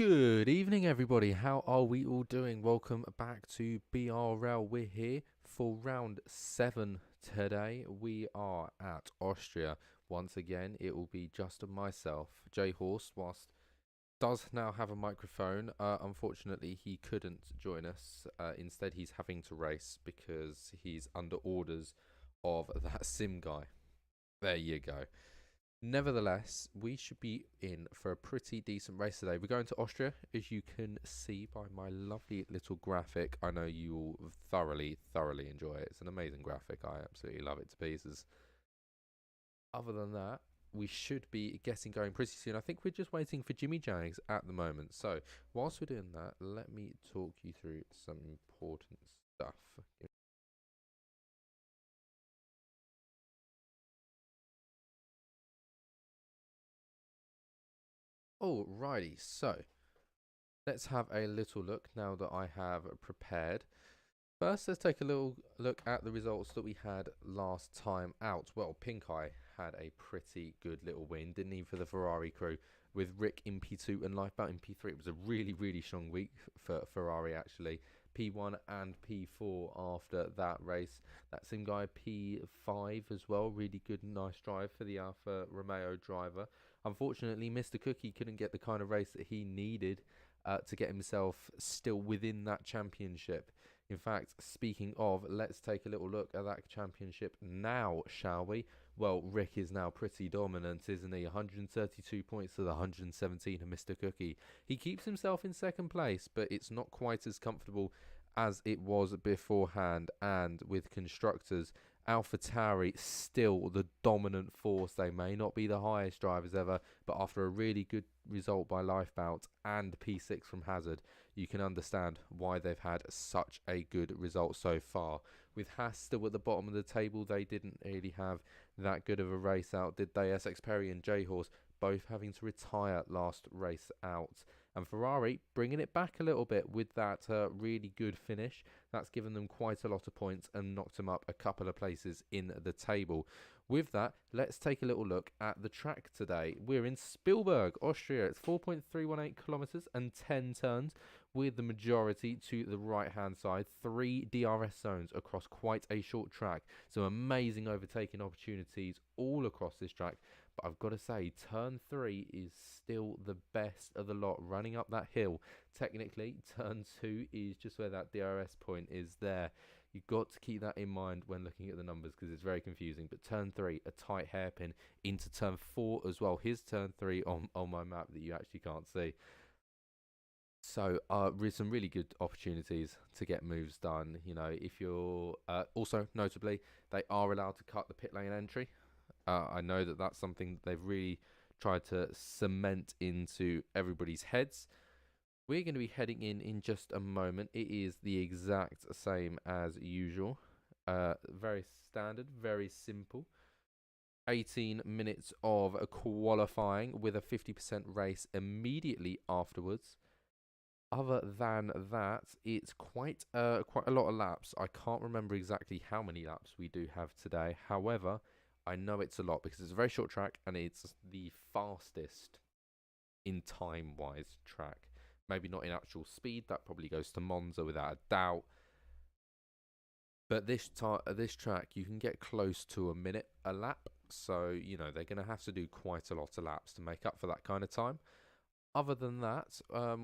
Good evening, everybody. How are we all doing? Welcome back to BRL. We're here for round 7 today. We are at Austria. Once again, it will be just myself. J Horse, whilst does now have a microphone, unfortunately he couldn't join us. Instead, he's having to race because he's under orders of that sim guy. There you go. Nevertheless, we should be in for a pretty decent race today. We're going to Austria, as you can see by my lovely little graphic. I know you will thoroughly enjoy it. It's an amazing graphic. I absolutely love it to pieces. Other than that, we should be getting going pretty soon. I think we're just waiting for Jimmy Jags at the moment. So, whilst we're doing that, let me talk you through some important stuff. Alrighty, so let's have a little look now that I have prepared. First, let's take a little look at the results that we had last time out. Well, Pink Eye had a pretty good little win, didn't he, for the Ferrari crew, with Rick in P2 and Lifeboat in P3. It was a really strong week for Ferrari, actually. P1 and P4 after that race. That same guy, P5 as well. Really good, nice drive for the Alfa Romeo driver. Unfortunately, Mr. Cookie couldn't get the kind of race that he needed to get himself still within that championship. In fact, speaking of, let's take a little look at that championship now, shall we? Well, Rick is now pretty dominant, isn't he? 132 points to the 117 of Mr. Cookie. He keeps himself in second place, but it's not quite as comfortable as it was beforehand. And with constructors, AlphaTauri still the dominant force. They may not be the highest drivers ever, but after a really good result by Lifebout and P6 from Hazard, you can understand why they've had such a good result so far. With Haas still at the bottom of the table, they didn't really have that good of a race out, did they? SX Perry and J Horse both having to retire last race out. And Ferrari bringing it back a little bit with that really good finish. That's given them quite a lot of points and knocked them up a couple of places in the table. With that, let's take a little look at the track today. We're in Spielberg, Austria. It's 4.318 kilometers and 10 turns, with the majority to the right-hand side. 3 DRS zones across quite a short track. Some amazing overtaking opportunities all across this track. But I've got to say, turn 3 is still the best of the lot, running up that hill. Technically, turn 2 is just where that DRS point is there. You've got to keep that in mind when looking at the numbers because it's very confusing. But turn 3, a tight hairpin into turn 4 as well. Here's turn 3 on my map that you actually can't see. So some really good opportunities to get moves done. You know, if you're also notably, they are allowed to cut the pit lane entry. I know that that's something that they've really tried to cement into everybody's heads. We're going to be heading in just a moment. It is the exact same as usual. Very standard, very simple. 18 minutes of qualifying with a 50% race immediately afterwards. Other than that, it's quite a lot of laps. I can't remember exactly how many laps we do have today. However, I know it's a lot because it's a very short track and it's the fastest in time-wise track. Maybe not in actual speed. That probably goes to Monza without a doubt. But this track, you can get close to a minute a lap. So, you know, they're going to have to do quite a lot of laps to make up for that kind of time. Other than that,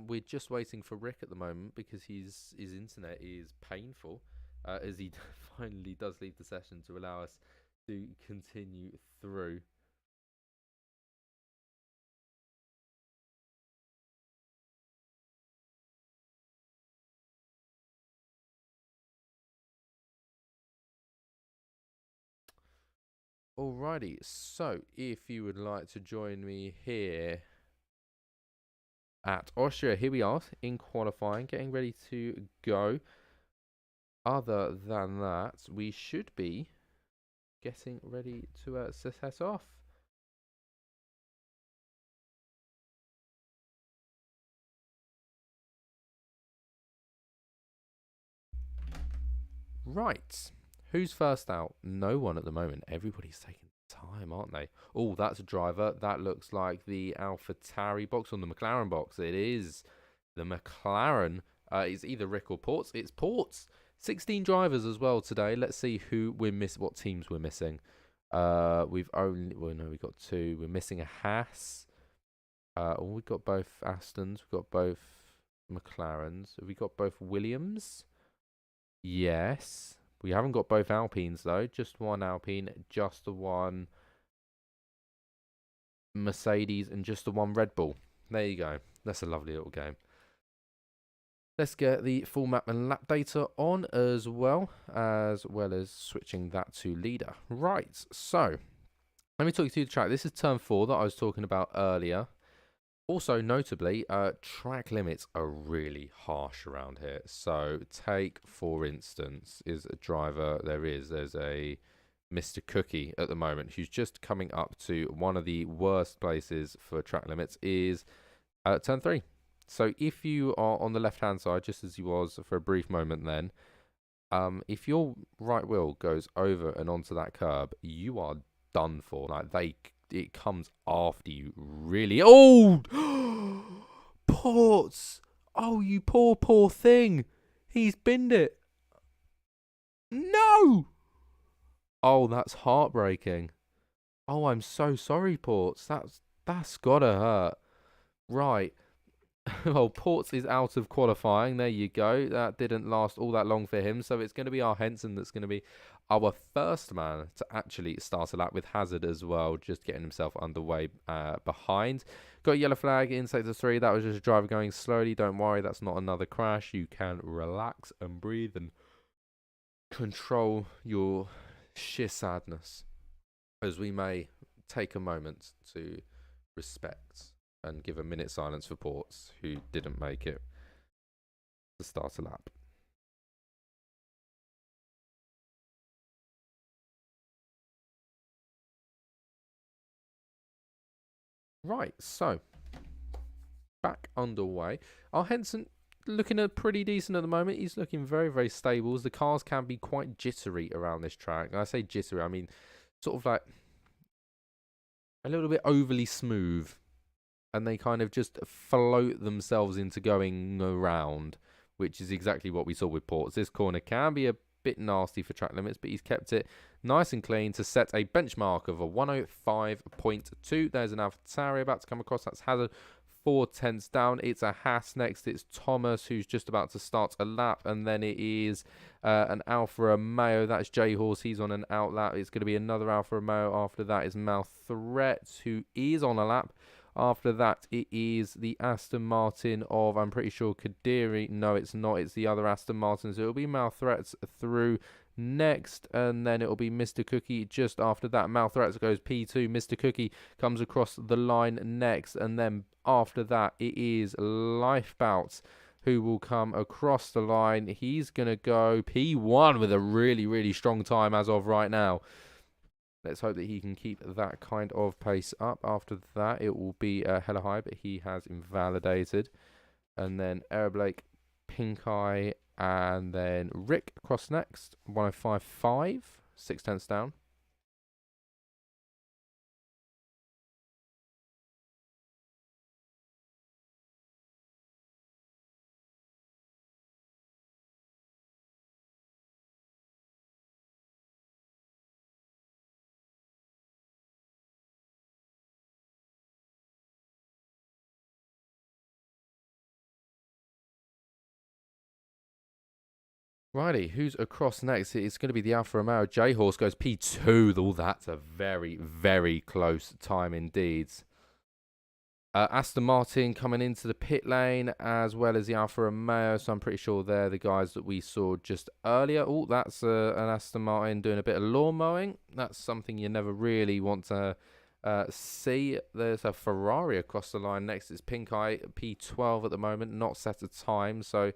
we're just waiting for Rick at the moment because his internet is painful as he finally does leave the session to allow us to continue through. Alrighty, so if you would like to join me here at Austria, here we are in qualifying, getting ready to go. Other than that, we should be getting ready to set off. Right, who's first out? No one at the moment. Everybody's taking time, aren't they? Oh, that's a driver. That looks like the AlphaTauri box on the McLaren box. It is the McLaren. It's either Rick or Ports. It's Ports. 16 drivers as well today. Let's see who we're missing. What teams we're missing. We've got two. We're missing a Haas. We've got both Astons. We've got both McLarens. Have we got both Williams? Yes. We haven't got both Alpines though. Just one Alpine, just the one Mercedes, and just the one Red Bull. There you go. That's a lovely little game. Let's get the full map and lap data on as well as switching that to leader. Right, so let me talk you through the track. This is turn 4 that I was talking about earlier. Also, notably, track limits are really harsh around here. So take, for instance, is a driver, there's a Mr. Cookie at the moment who's just coming up to one of the worst places for track limits is turn 3. So if you are on the left-hand side, just as you was for a brief moment then, if your right wheel goes over and onto that curb, you are done for. Like, it comes after you, really. Oh! Ports! Oh, you poor thing. He's binned it. No! Oh, that's heartbreaking. Oh, I'm so sorry, Ports. That's gotta hurt. Right. Well, Ports is out of qualifying. There you go. That didn't last all that long for him. So it's going to be our Henson that's going to be our first man to actually start a lap, with Hazard as well, just getting himself underway behind. Got a yellow flag in sector 3. That was just a driver going slowly. Don't worry, that's not another crash. You can relax and breathe and control your sheer sadness, as we may take a moment to respect and give a minute silence for Ports, who didn't make it to start a lap. Right, so back underway. Our Henson looking pretty decent at the moment. He's looking very, very stable. The cars can be quite jittery around this track. And I say jittery, I mean sort of like a little bit overly smooth. And they kind of just float themselves into going around, which is exactly what we saw with Ports. This corner can be a bit nasty for track limits, but he's kept it nice and clean to set a benchmark of a 105.2. There's an AlphaTauri about to come across. That's Hazard 4/10 down. It's a Haas next. It's Thomas, who's just about to start a lap. And then it is an Alfa Romeo. That's J-Horse. He's on an out lap. It's going to be another Alfa Romeo. After that is Malthret, who is on a lap. After that, it is the Aston Martin of, I'm pretty sure, Kadiri. No, it's not. It's the other Aston Martin. So it'll be Malthret through next, and then it'll be Mr. Cookie just after that. Malthret goes P2. Mr. Cookie comes across the line next, and then after that, it is Lifebout who will come across the line. He's going to go P1 with a really, really strong time as of right now. Let's hope that he can keep that kind of pace up. After that, it will be hella high, but he has invalidated. And then Blake, Pink Eye, and then Rick across next. 105.5, 6/10 down. Righty, who's across next? It's going to be the Alfa Romeo. J-Horse goes P2. Oh, that's a very, very close time indeed. Aston Martin coming into the pit lane, as well as the Alfa Romeo. So I'm pretty sure they're the guys that we saw just earlier. Oh, that's an Aston Martin doing a bit of lawn mowing. That's something you never really want to see. There's a Ferrari across the line next. It's Pink Eye, P12 at the moment, not set a time. So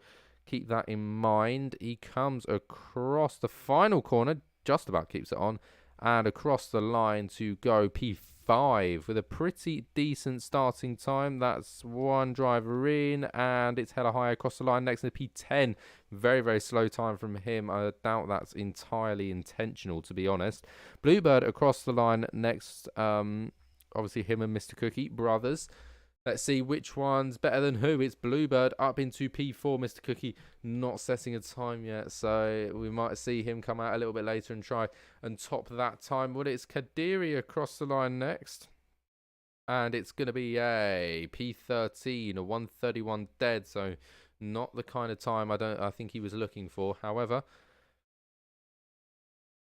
keep that in mind. He comes across the final corner, just about keeps it on, and across the line to go P5. P5 with a pretty decent starting time. That's one driver in, and it's hella high across the line next to P10. Very, very slow time from him. I doubt that's entirely intentional, to be honest. Bluebird across the line next. Obviously, him and Mr. Cookie, brothers. Let's see which one's better than who. It's Bluebird up into P4. Mr. Cookie not setting a time yet, so we might see him come out a little bit later and try and top that time. Well, it's Kadiri across the line next. And it's going to be a P13, a 1:31 dead, so not the kind of time I think he was looking for. However,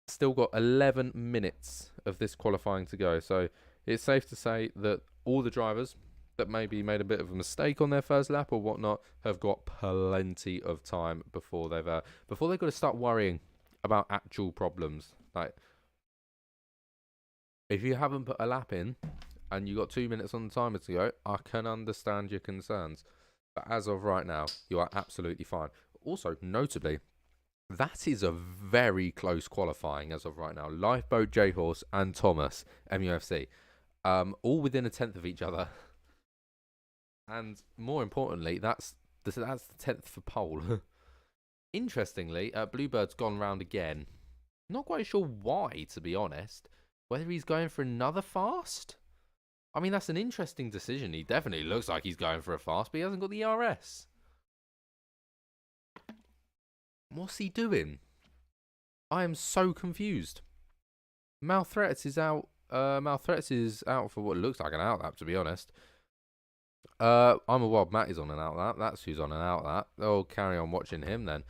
still got 11 minutes of this qualifying to go, so it's safe to say that all the drivers that maybe made a bit of a mistake on their first lap or whatnot have got plenty of time before they've got to start worrying about actual problems. Like, if you haven't put a lap in and you got 2 minutes on the timer to go, I can understand your concerns, but as of right now, you are absolutely fine. Also, notably, that is a very close qualifying as of right now. Lifeboat, J-Horse, and Thomas, MUFC, all within a tenth of each other. And more importantly, that's the 10th for pole. Interestingly, Bluebird's gone round again. Not quite sure why, to be honest. Whether he's going for another fast? I mean, that's an interesting decision. He definitely looks like he's going for a fast, but he hasn't got the RS. What's he doing? I am so confused. Malthreats is out. Malthreats is out for what looks like an out lap, to be honest. I'm a Wild Matt is on an out lap. That's who's on an out lap. They'll carry on watching him then.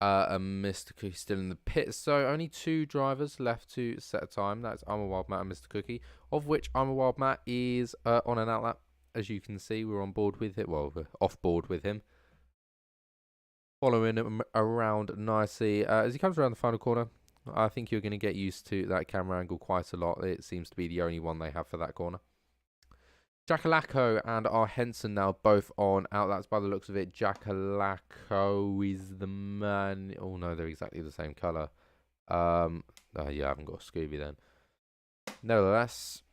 And Mr. Cookie still in the pit. So only 2 drivers left to set a time. That's I'm a Wild Matt and Mr. Cookie, of which I'm a Wild Matt is on an out lap. As you can see, we're on board with it. Well, we're off board with him. Following him around nicely. As he comes around the final corner, I think you're going to get used to that camera angle quite a lot. It seems to be the only one they have for that corner. Jackalacco and our Henson now both on outlets by the looks of it. Jackalacco is the man. Oh no, they're exactly the same colour. Oh yeah, I haven't got a Scooby then. Nevertheless,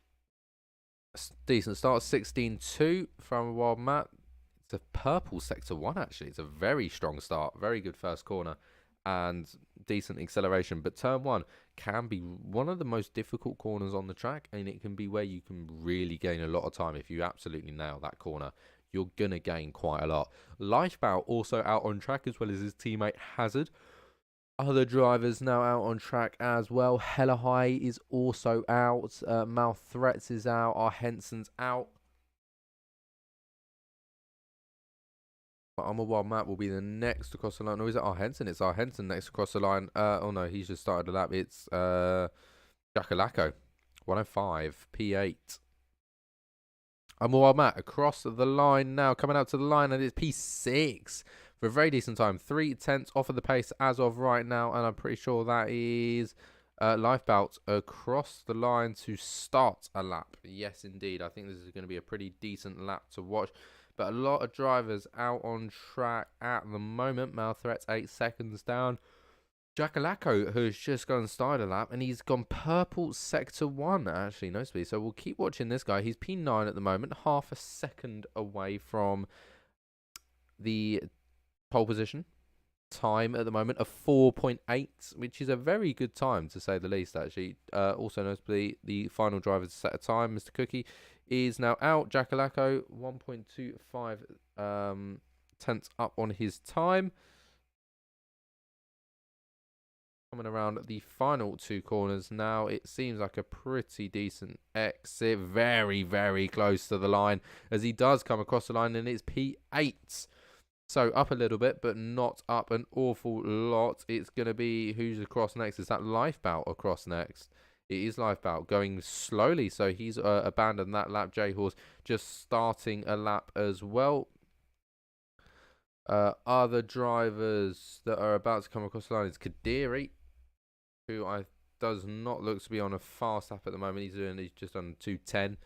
decent start. 16-2 from Wild Matt. It's a purple sector 1 actually. It's a very strong start. Very good first corner and decent acceleration. But turn 1 can be one of the most difficult corners on the track, and it can be where you can really gain a lot of time. If you absolutely nail that corner, you're gonna gain quite a lot. Lifebout also out on track, as well as his teammate Hazard. Other drivers now out on track as well. Hella High is also out. Malthreats is out. Our Henson's out. But I'm a Wild Matt will be the next across the line. Or is it our Henson? It's our Henson next across the line. Oh no, he's just started a lap. It's Jackalacco. 105, P8. I'm a Wild Matt across the line now, coming out to the line, and it's P6 for a very decent time. 3/10 off of the pace as of right now, and I'm pretty sure that is Lifebout across the line to start a lap. Yes, indeed. I think this is going to be a pretty decent lap to watch. But a lot of drivers out on track at the moment. Malthreats 8 seconds down. Jackalacco has just gone started a lap, and he's gone purple sector 1, actually, no speed. So we'll keep watching this guy. He's P9 at the moment, half a second away from the pole position. Time at the moment of 4.8, which is a very good time, to say the least, actually. Also notably, the final driver to set a time, Mr. Cookie, is now out. Jackalacco 1.25 tenths up on his time. Coming around the final 2 corners now, it seems like a pretty decent exit. Very, very close to the line as he does come across the line, and it's P8. So up a little bit, but not up an awful lot. It's going to be who's across next. Is that Lifebout across next? It is Lifebout going slowly, so he's abandoned that lap. J-Horse just starting a lap as well. Other drivers that are about to come across the line is Kadiri, who does not look to be on a fast lap at the moment. He's just on 2:10.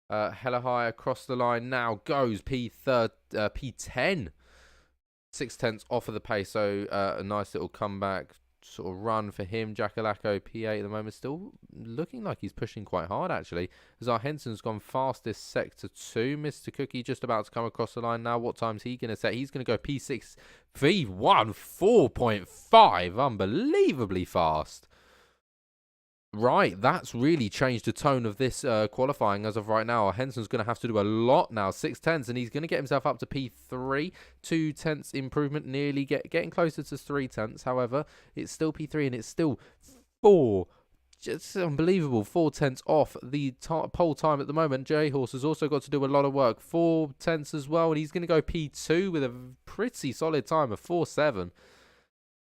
Hella High across the line now goes P10. 6/10 off of the pace, so a nice little comeback. sort of run for him. Jackalacko P8 at the moment, still looking like he's pushing quite hard actually. As our Henson's gone fastest sector 2. Mr. Cookie just about to come across the line now. What time's he going to set? He's going to go P6 V1 4.5. Unbelievably fast. Right, that's really changed the tone of this qualifying as of right now. Henson's going to have to do a lot now, 6/10, and he's going to get himself up to P3, 2/10 improvement, nearly getting closer to 3/10. However, it's still P3, and it's still 4, just unbelievable, 4/10 off the pole time at the moment. J-Horse has also got to do a lot of work, 4/10 as well, and he's going to go P2 with a pretty solid time of 4.7.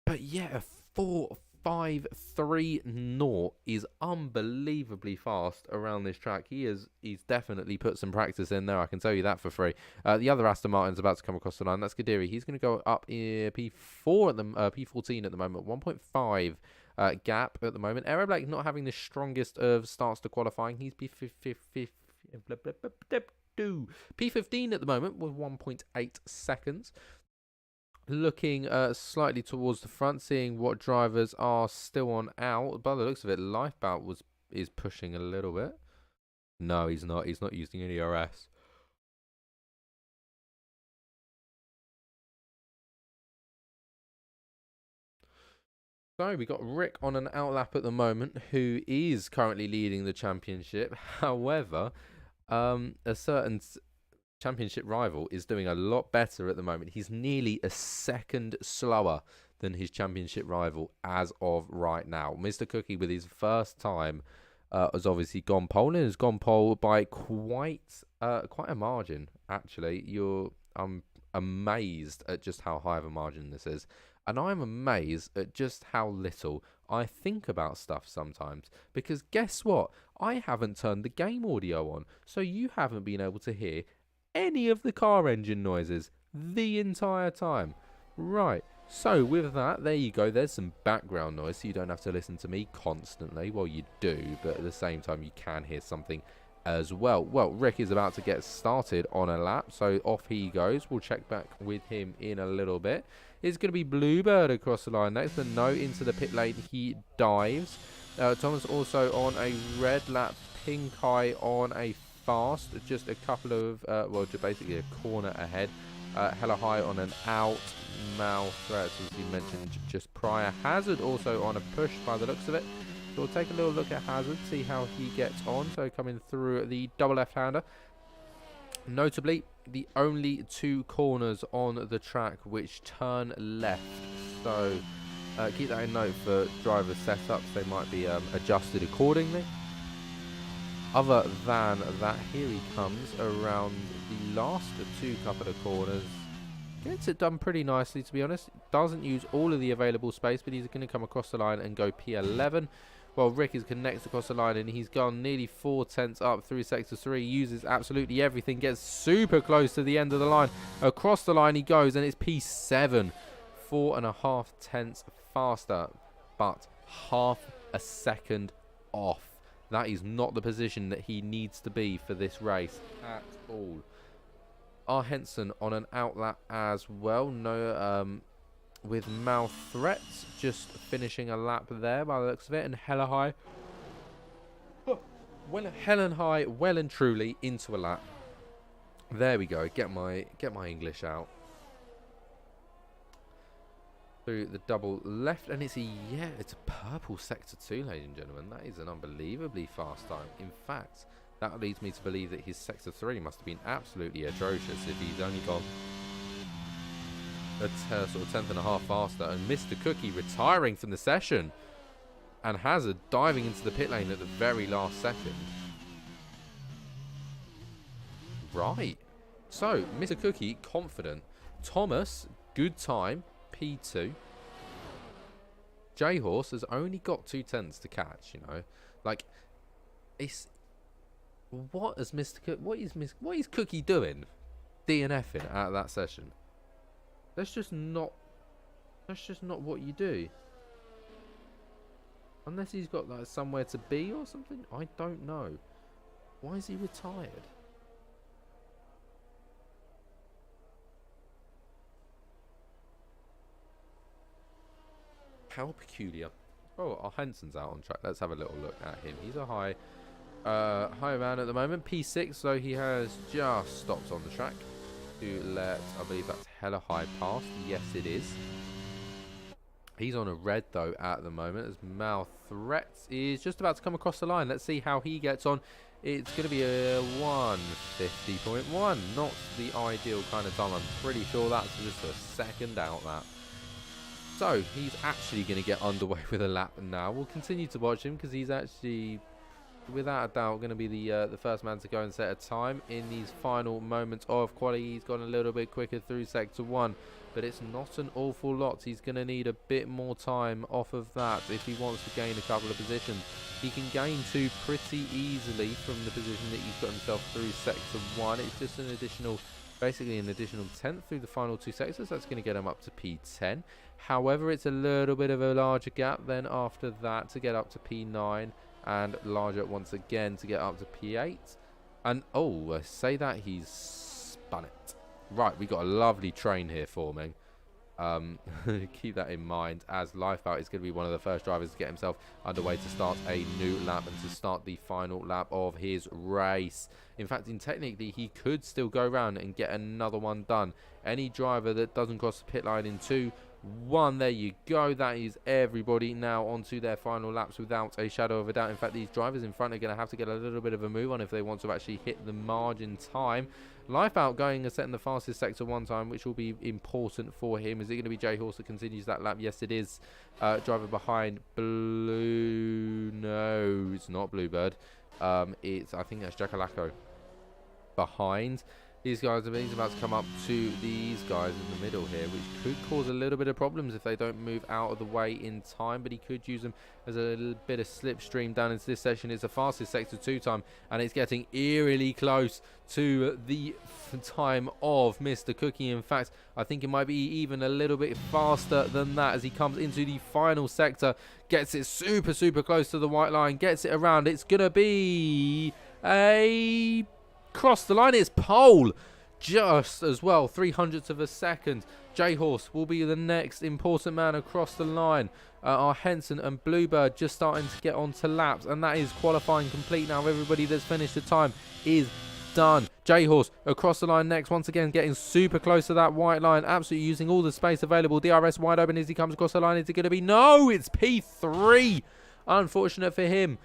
But yeah, a 4.530 is unbelievably fast around this track. He's definitely put some practice in there, I can tell you that for free. The other Aston Martin's about to come across the line. That's Kadiri. He's going to go up P4 at the P14 at the moment. 1.5 gap at the moment. Aeroblake not having the strongest of starts to qualifying. He's P15 at the moment with 1.8 seconds. Looking slightly towards the front, seeing what drivers are still on out. By the looks of it, Lifebout is pushing a little bit. No, he's not. He's not using any RS. So we got Rick on an outlap at the moment, who is currently leading the championship. However, a certain championship rival is doing a lot better at the moment. He's nearly a second slower than his championship rival as of right now. Mr. Cookie, with his first time, has obviously gone pole, and has gone pole by quite a margin. Actually, I'm amazed at just how high of a margin this is, and I'm amazed at just how little I think about stuff sometimes. Because guess what? I haven't turned the game audio on, so you haven't been able to hear any of the car engine noises the entire time. Right, so with that, there you go. There's some background noise, so you don't have to listen to me constantly. Well, you do, but at the same time, you can hear something as well. Well, Rick is about to get started on a lap, so off he goes. We'll check back with him in a little bit. It's going to be Bluebird across the line next, but no, into the pit lane he dives. Thomas also on a red lap, Pink Eye on a fast, just a couple of, well, just basically a corner ahead. Hella High on an out, Mal Threats, as you mentioned just prior. Hazard also on a push by the looks of it. So we'll take a little look at Hazard, see how he gets on. So coming through the double left-hander. Notably, the only 2 corners on the track which turn left. So keep that in note for driver setups. They might be adjusted accordingly. Other than that, here he comes around the last 2 couple of corners. Gets it done pretty nicely, to be honest. Doesn't use all of the available space, but he's going to come across the line and go P11. While Rick is connected across the line, and he's gone nearly 4/10 up through sector 3. Uses absolutely everything. Gets super close to the end of the line. Across the line he goes, and it's P7. 4.5 faster, but half a second off. That is not the position that he needs to be for this race at all. Our Henson on an outlap as well. No, with Mouth Threats just finishing a lap there by the looks of it. And Hella High. Well, Helen High, well and truly into a lap. There we go. Get my English out. Through the double left, and it's a purple sector 2, ladies and gentlemen. That is an unbelievably fast time. In fact, that leads me to believe that his sector 3 must have been absolutely atrocious if he's only gone a sort of 10.5 faster. And Mr. Cookie retiring from the session, and Hazard diving into the pit lane at the very last second. Right, so Mr. Cookie confident. Thomas, good time. P2. J-Horse has only got 2/10 to catch, you know. Like, it's... What is Cookie doing DNFing out of that session? That's just not what you do. Unless he's got, like, somewhere to be or something. I don't know. Why is he retired? How peculiar. Oh, our Henson's out on track. Let's have a little look at him. He's a high man at the moment, P6, so he has just stopped on the track to let, I believe that's hella high past. Yes, it is. He's on a red, though, at the moment, as Mal Threats is just about to come across the line. Let's see how he gets on. It's going to be a 1:50.1. Not the ideal kind of time. I'm pretty sure that's just a second out, that. So, he's actually going to get underway with a lap now. We'll continue to watch him because he's actually, without a doubt, going to be the first man to go and set a time in these final moments of quality. He's gone a little bit quicker through sector 1, but it's not an awful lot. He's going to need a bit more time off of that if he wants to gain a couple of positions. He can gain 2 pretty easily from the position that he's got himself through sector 1. It's just an additional, basically an additional 10th through the final 2 sectors. That's going to get him up to P10. However, it's a little bit of a larger gap then after that to get up to P9. And larger once again to get up to P8. And, oh, I say that, he's spun it. Right, we got a lovely train here forming. Keep that in mind, as Lifeboat is going to be one of the first drivers to get himself underway to start a new lap and to start the final lap of his race. In fact, technically, he could still go around and get another one done. Any driver that doesn't cross the pit line in 2-1, there you go. That is everybody now onto their final laps without a shadow of a doubt. In fact, these drivers in front are going to have to get a little bit of a move on if they want to actually hit the margin time. Lifeboat going and setting the fastest sector 1 time, which will be important for him. Is it going to be J Horse that continues that lap? Yes, it is. Driver behind Blue. No, it's not Bluebird. It's, I think that's Jackalacco behind. These guys, he's about to come up to these guys in the middle here, which could cause a little bit of problems if they don't move out of the way in time, but he could use them as a little bit of slipstream down into this section. It's the fastest sector 2 time, and it's getting eerily close to the time of Mr. Cookie. In fact, I think it might be even a little bit faster than that as he comes into the final sector, gets it super, super close to the white line, gets it around. It's going to be a... cross the line. It's pole just as well, 300ths of a second. J-Horse will be the next important man across the line. Our Henson and Bluebird just starting to get onto laps, and that is qualifying complete now. Everybody that's finished the time is done. J-Horse across the line next, once again getting super close to that white line, absolutely using all the space available. DRS wide open as he comes across the line. Is it going to be? No, it's P3. Unfortunate for him.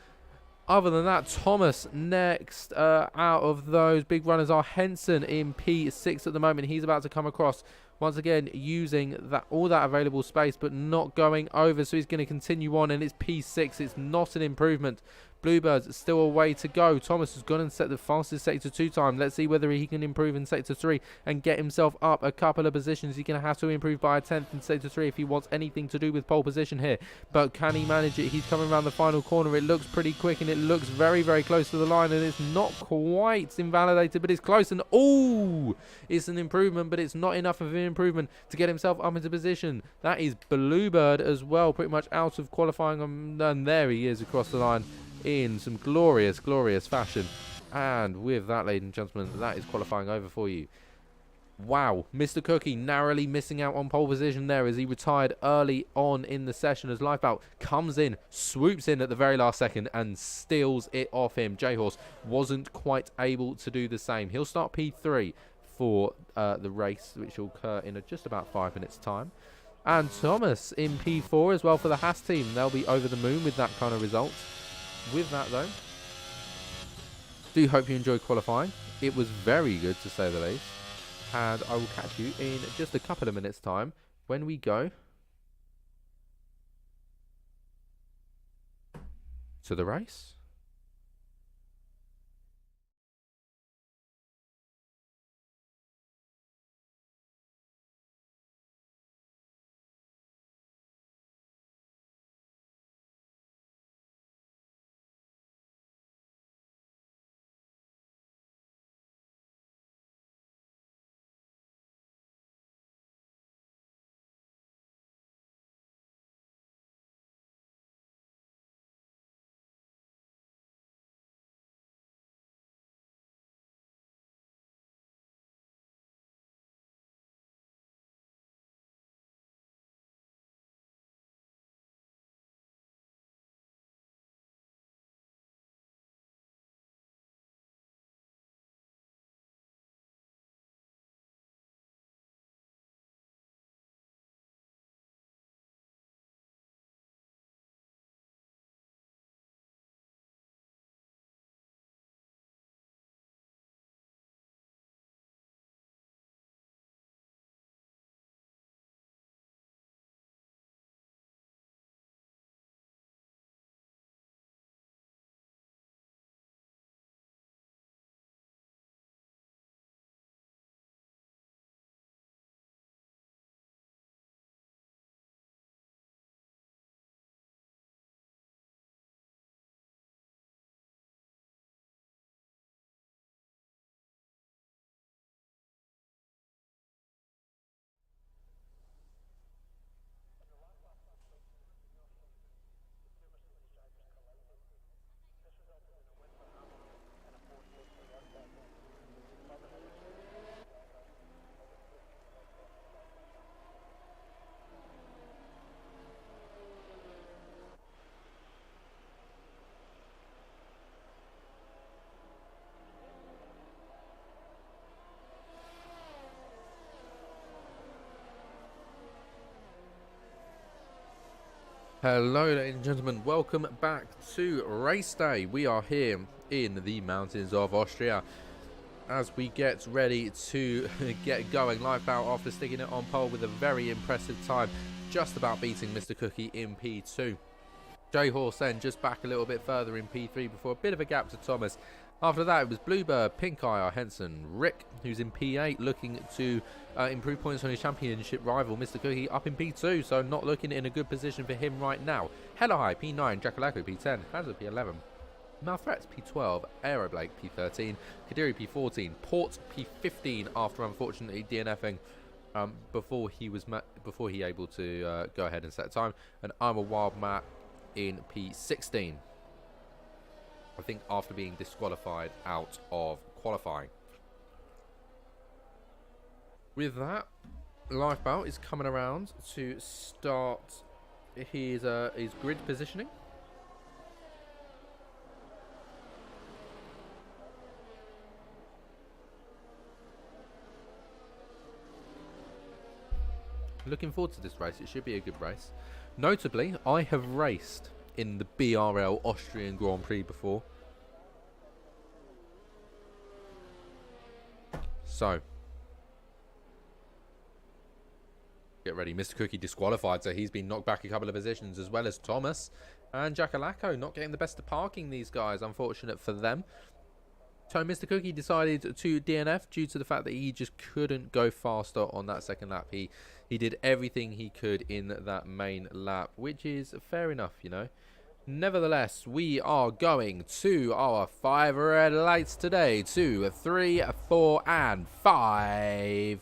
Other than that, Thomas next out of those big runners are Henson in P6 at the moment. He's about to come across once again using all that available space but not going over. So he's going to continue on and it's P6. It's not an improvement. Bluebirds still a way to go. Thomas has gone and set the fastest sector 2 time. Let's see whether he can improve in sector 3 and get himself up a couple of positions. He's going to have to improve by a 10th in sector 3 if he wants anything to do with pole position here. But can he manage it? He's coming around the final corner. It looks pretty quick and it looks very, very close to the line, and it's not quite invalidated, but it's close. And oh, it's an improvement, but it's not enough of an improvement to get himself up into position. That is Bluebird as well, pretty much out of qualifying, and there he is across the line in some glorious, glorious fashion. And with that, ladies and gentlemen, that is qualifying over for you. Wow, Mr. Cookie narrowly missing out on pole position there as he retired early on in the session as Lifeboat comes in, swoops in at the very last second and steals it off him. J-Horse wasn't quite able to do the same. He'll start P3 for the race, which will occur in just about 5 minutes' time. And Thomas in P4 as well for the Haas team. They'll be over the moon with that kind of result. With that, though, do hope you enjoyed qualifying. It was very good, to say the least. And I will catch you in just a couple of minutes' time when we go to the race. Hello ladies and gentlemen, welcome back to race day. We are here in the mountains of Austria as we get ready to get going. Lifeboat after sticking it on pole with a very impressive time, just about beating Mr. Cookie in P2. J-Horse then just back a little bit further in P3 before a bit of a gap to Thomas. After that, it was Bluebird, Pink Eye, Henson, Rick, who's in P8, looking to improve points on his championship rival, Mr. Cookie, up in P2, so not looking in a good position for him right now. Hella High, P9, Jackalacko, P10, Hazard, P11, Malthreats, P12, Aeroblake, P13, Kadiri, P14, Port, P15, after unfortunately DNFing before he able to go ahead and set time, and I'm a Wild Matt in P16. I think after being disqualified out of qualifying. With that, Lifeboat is coming around to start his grid positioning. Looking forward to this race. It should be a good race. Notably, I have raced in the BRL Austrian Grand Prix before. So, get ready. Mr. Cookie disqualified, so he's been knocked back a couple of positions, as well as Thomas. And Jackalacko not getting the best of parking, these guys. Unfortunate for them. So Mr. Cookie decided to DNF due to the fact that he just couldn't go faster on that second lap. He did everything he could in that main lap, which is fair enough, you know. Nevertheless, we are going to our 5 red lights today. 2, 3, 4, and 5.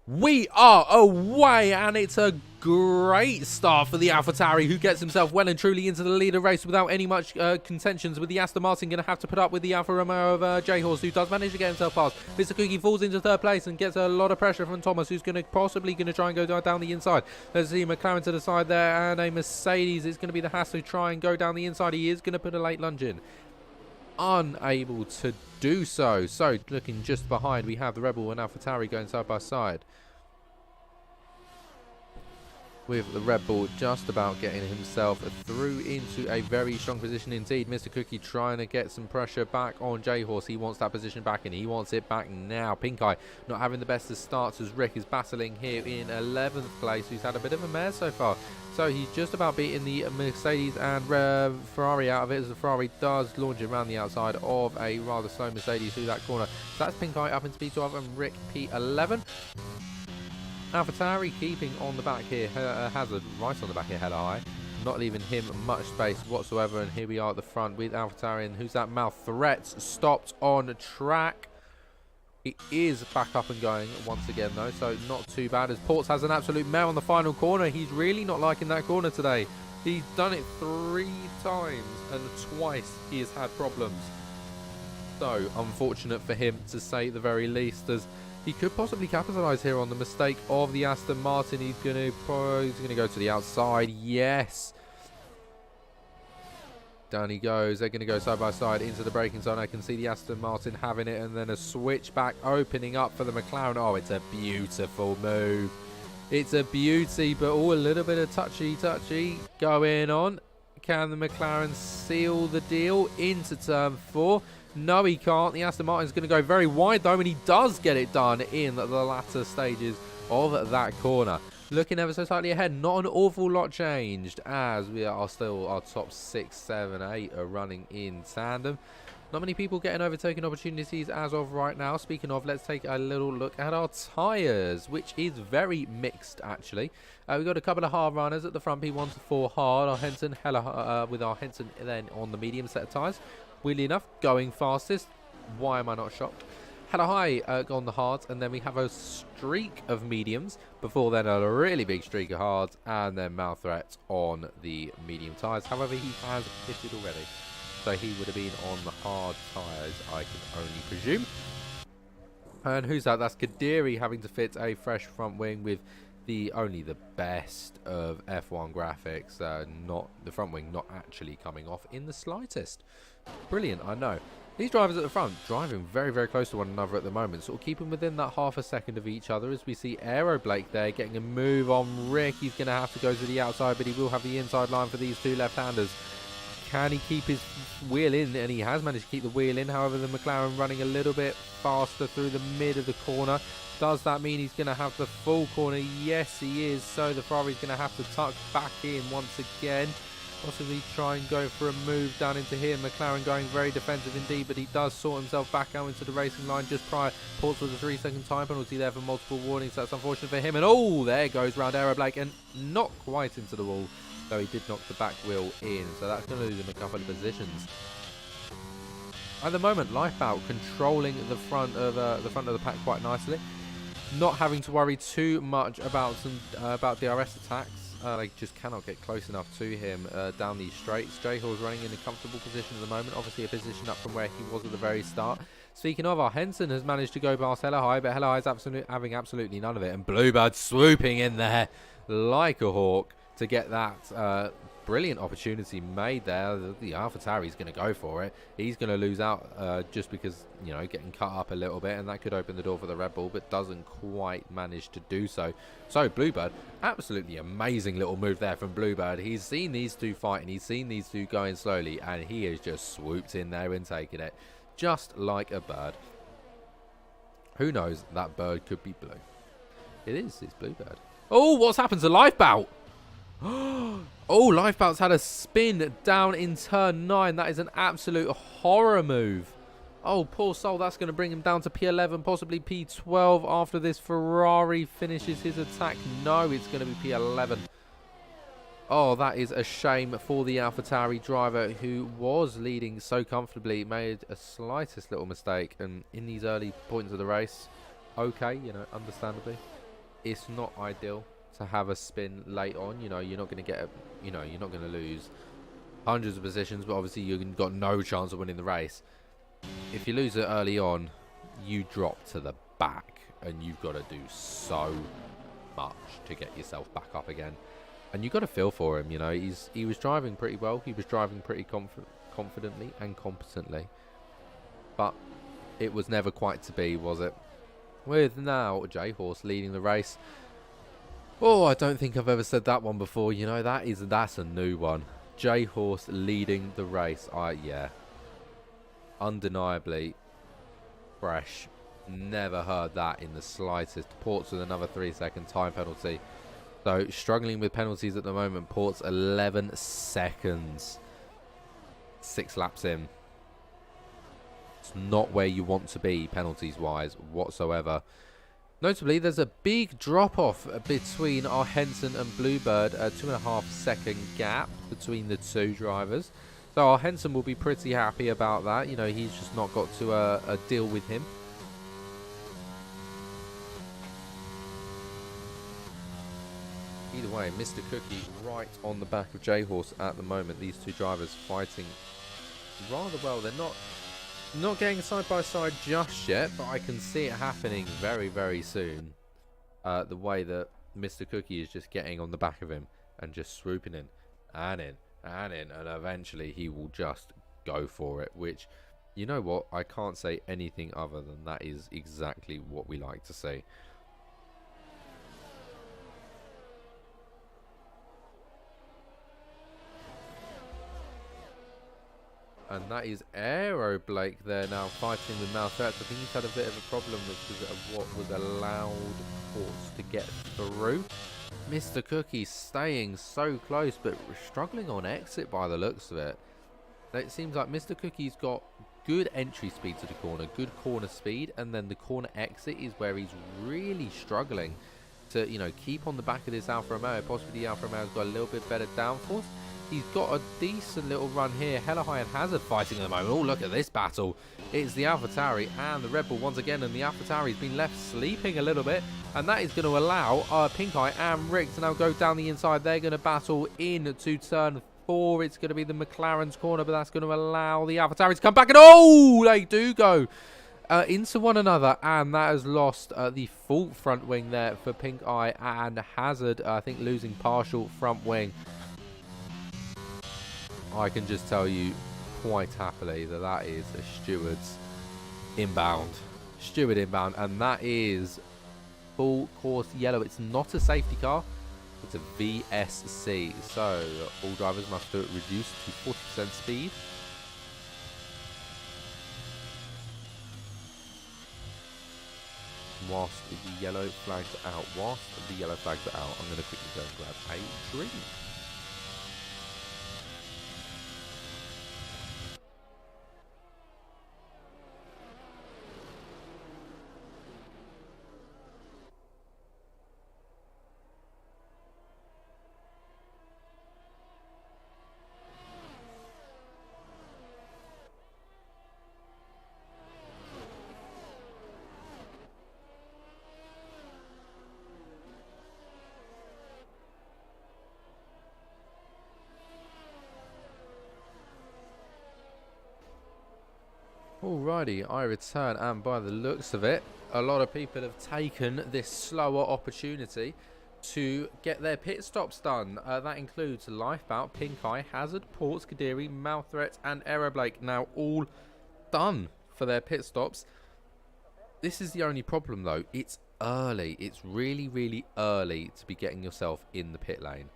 We are away, and it's a great start for the AlphaTauri, who gets himself well and truly into the leader race without any much contentions, with the Aston Martin going to have to put up with the Alfa Romeo of J-Horse, who does manage to get himself past. Mr. Cookie falls into third place and gets a lot of pressure from Thomas, who's possibly going to try and go down the inside. Let's see McLaren to the side there, and a Mercedes is going to be the Haas to try and go down the inside. He is going to put a late lunge in. Unable to do so. So, looking just behind, we have the Red Bull and AlphaTauri going side by side, with the Red Bull just about getting himself through into a very strong position indeed. Mr. Cookie trying to get some pressure back on J-Horse. He wants that position back, and he wants it back now. Pink Eye not having the best of starts, as Rick is battling here in 11th place, who's had a bit of a mare so far. So he's just about beating the Mercedes and Ferrari out of it, as the Ferrari does launch it around the outside of a rather slow Mercedes through that corner. So that's Pink Eye up into P12 and Rick P11. AlphaTauri keeping on the back here. Hazard right on the back here, Hella High, not leaving him much space whatsoever. And here we are at the front with AlphaTauri, and who's that? Malthreats stopped on track. He is back up and going once again though, so not too bad, as Ports has an absolute mare on the final corner. He's really not liking that corner today. He's done it 3 times, and twice he has had problems. So unfortunate for him, to say the very least, as he could possibly capitalise here on the mistake of the Aston Martin. He's going to go to the outside. Yes. Down he goes. They're going to go side by side into the braking zone. I can see the Aston Martin having it, and then a switch back opening up for the McLaren. Oh, it's a beautiful move. It's a beauty, but a little bit of touchy going on. Can the McLaren seal the deal into turn 4? No, he can't. The Aston Martin's going to go very wide, though, and he does get it done in the latter stages of that corner. Looking ever so slightly ahead. Not an awful lot changed, as we are still, our top 6, 7, 8 are running in tandem. Not many people getting overtaken opportunities as of right now. Speaking of, let's take a little look at our tyres, which is very mixed, actually. We've got a couple of hard runners at the front, P1 to 4 hard. Our Henson, with our Henson then on the medium set of tyres. Weirdly enough, going fastest. Why am I not shocked? Hella High on the hards, and then we have a streak of mediums. Before then, a really big streak of hards, and then Malthreats on the medium tyres. However, he has pitted already, so he would have been on the hard tyres, I can only presume. And who's that? That's Kadiri having to fit a fresh front wing with only the best of F1 graphics. Not the front wing not actually coming off in the slightest. Brilliant, I know. These drivers at the front driving very, very close to one another at the moment, sort of keeping within that half a second of each other, as we see Aero Blake there getting a move on Rick. He's going to have to go to the outside, but he will have the inside line for these two left-handers. Can he keep his wheel in? And he has managed to keep the wheel in. However, the McLaren running a little bit faster through the mid of the corner. Does that mean he's going to have the full corner? Yes, he is. So the Ferrari's going to have to tuck back in once again. Possibly try and go for a move down into here. McLaren going very defensive indeed, but he does sort himself back out into the racing line just prior. Ports with a 3-second time penalty there for multiple warnings. That's unfortunate for him. And oh, there goes round Aero Blake and not quite into the wall, though he did knock the back wheel in. So that's going to lose him a couple of positions. At the moment, Lifebout controlling the front of the pack quite nicely, not having to worry too much about DRS attacks. They just cannot get close enough to him down these straights. J-Hall's running in a comfortable position at the moment, obviously a position up from where he was at the very start. Speaking of, our Henson has managed to go past Hella High, but Hella High is having absolutely none of it. And Bluebird swooping in there like a hawk to get that brilliant opportunity made there. The AlphaTauri is going to go for it. He's going to lose out just because, you know, getting cut up a little bit, and that could open the door for the Red Bull, but doesn't quite manage to do so. So Bluebird, absolutely amazing little move there from Bluebird. He's seen these two fighting, he's seen these two going slowly, and he has just swooped in there and taken it, just like a bird. Who knows, that bird could be blue. It's Bluebird. Oh, what's happened to Lifebout? Oh, Lifebout's had a spin down in turn 9. That is an absolute horror move. Oh, poor soul. That's going to bring him down to P11, possibly P12 after this Ferrari finishes his attack. No, it's going to be P11. Oh, that is a shame for the AlphaTauri driver who was leading so comfortably. Made a slightest little mistake, and in these early points of the race, okay, you know, understandably, it's not ideal to have a spin late on. You know, you're not going to get you're not going to lose hundreds of positions, but obviously you've got no chance of winning the race. If you lose it early on, you drop to the back, and you've got to do so much to get yourself back up again. And you've got to feel for him. You know, he was driving pretty well. He was driving pretty confidently and competently, but it was never quite to be, was it? With now J-Horse leading the race. Oh, I don't think I've ever said that one before. You know, that's a new one. J-Horse leading the race. Yeah. Undeniably fresh. Never heard that in the slightest. Ports with another 3-second time penalty. So, struggling with penalties at the moment. Ports 11 seconds. 6 laps in. It's not where you want to be penalties-wise whatsoever. Notably, there's a big drop-off between our Henson and Bluebird, a 2.5-second gap between the two drivers. So our Henson will be pretty happy about that. You know, he's just not got to deal with him. Either way, Mr. Cookie right on the back of J-Horse at the moment. These two drivers fighting rather well. They're not getting side by side just yet, but I can see it happening very, very soon. The way that Mr. Cookie is just getting on the back of him and just swooping in and in and in, and eventually he will just go for it, which, you know what, I can't say anything other than that is exactly what we like to see. And that is Aero Blake there now fighting with Malthreats. I think he's had a bit of a problem with what was allowed Ports to get through. Mr. Cookie staying so close, but struggling on exit by the looks of it. It seems like Mr. Cookie's got good entry speed to the corner, good corner speed, and then the corner exit is where he's really struggling to, you know, keep on the back of this Alfa Romeo. Possibly the Alfa Romeo's got a little bit better downforce. He's got a decent little run here. Hella High and Hazard fighting at the moment. Oh, look at this battle. It's the AlphaTauri and the Red Bull once again, and the AlphaTauri's been left sleeping a little bit, and that is going to allow Pink Eye and Rick to now go down the inside. They're going to battle into turn 4. It's going to be the McLaren's corner, but that's going to allow the AlphaTauri to come back, and oh, they do go into one another, and that has lost the full front wing there for Pink Eye and Hazard. I think losing partial front wing. I can just tell you quite happily that that is a steward's inbound. Steward inbound, and that is full course yellow. It's not a safety car, it's a VSC. So all drivers must reduce to 40% speed. Whilst the yellow flags are out. Whilst the yellow flags are out, I'm going to quickly go and grab a drink. Alrighty, I return, and by the looks of it, a lot of people have taken this slower opportunity to get their pit stops done. That includes Lifebout, Pink Eye, Hazard, Ports, Kadiri, Mouth Threat, and Aeroblake, now all done for their pit stops. This is the only problem though, it's early. It's really, really early to be getting yourself in the pit lane.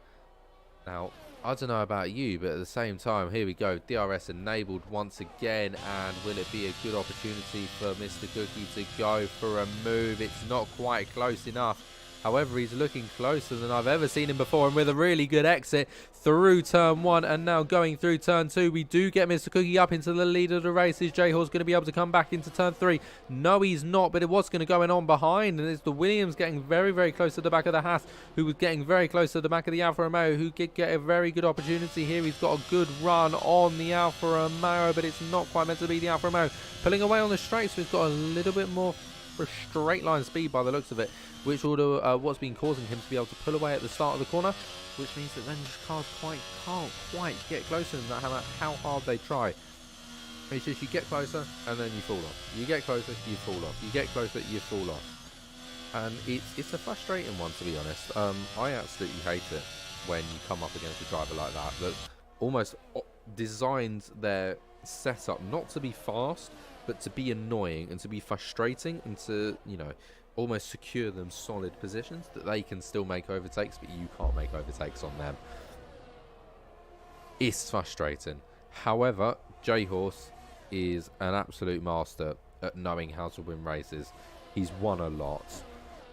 Now, I don't know about you, but at the same time, here we go. DRS enabled once again, and will it be a good opportunity for Mr. Cookie to go for a move? It's not quite close enough. However, he's looking closer than I've ever seen him before, and with a really good exit through turn 1 and now going through turn 2, we do get Mr. Cookie up into the lead of the race. Is J-Horse going to be able to come back into turn 3? No, he's not, but it was going to go on behind, and it's the Williams getting very, very close to the back of the Haas, who was getting very close to the back of the Alfa Romeo, who did get a very good opportunity here. He's got a good run on the Alfa Romeo, but it's not quite meant to be the Alfa Romeo. Pulling away on the straight, so he's got a little bit more for straight line speed by the looks of it, which will what's been causing him to be able to pull away at the start of the corner, which means that then cars can't quite get closer than that, no matter how hard they try. It's just you get closer and then you fall off. You get closer, you fall off. You get closer, you fall off. And it's a frustrating one, to be honest. I absolutely hate it when you come up against a driver like that almost designs their setup not to be fast, but to be annoying and to be frustrating, and to, you know, almost secure them solid positions that they can still make overtakes, but you can't make overtakes on them. It's frustrating. However, J-Horse is an absolute master at knowing how to win races. He's won a lot.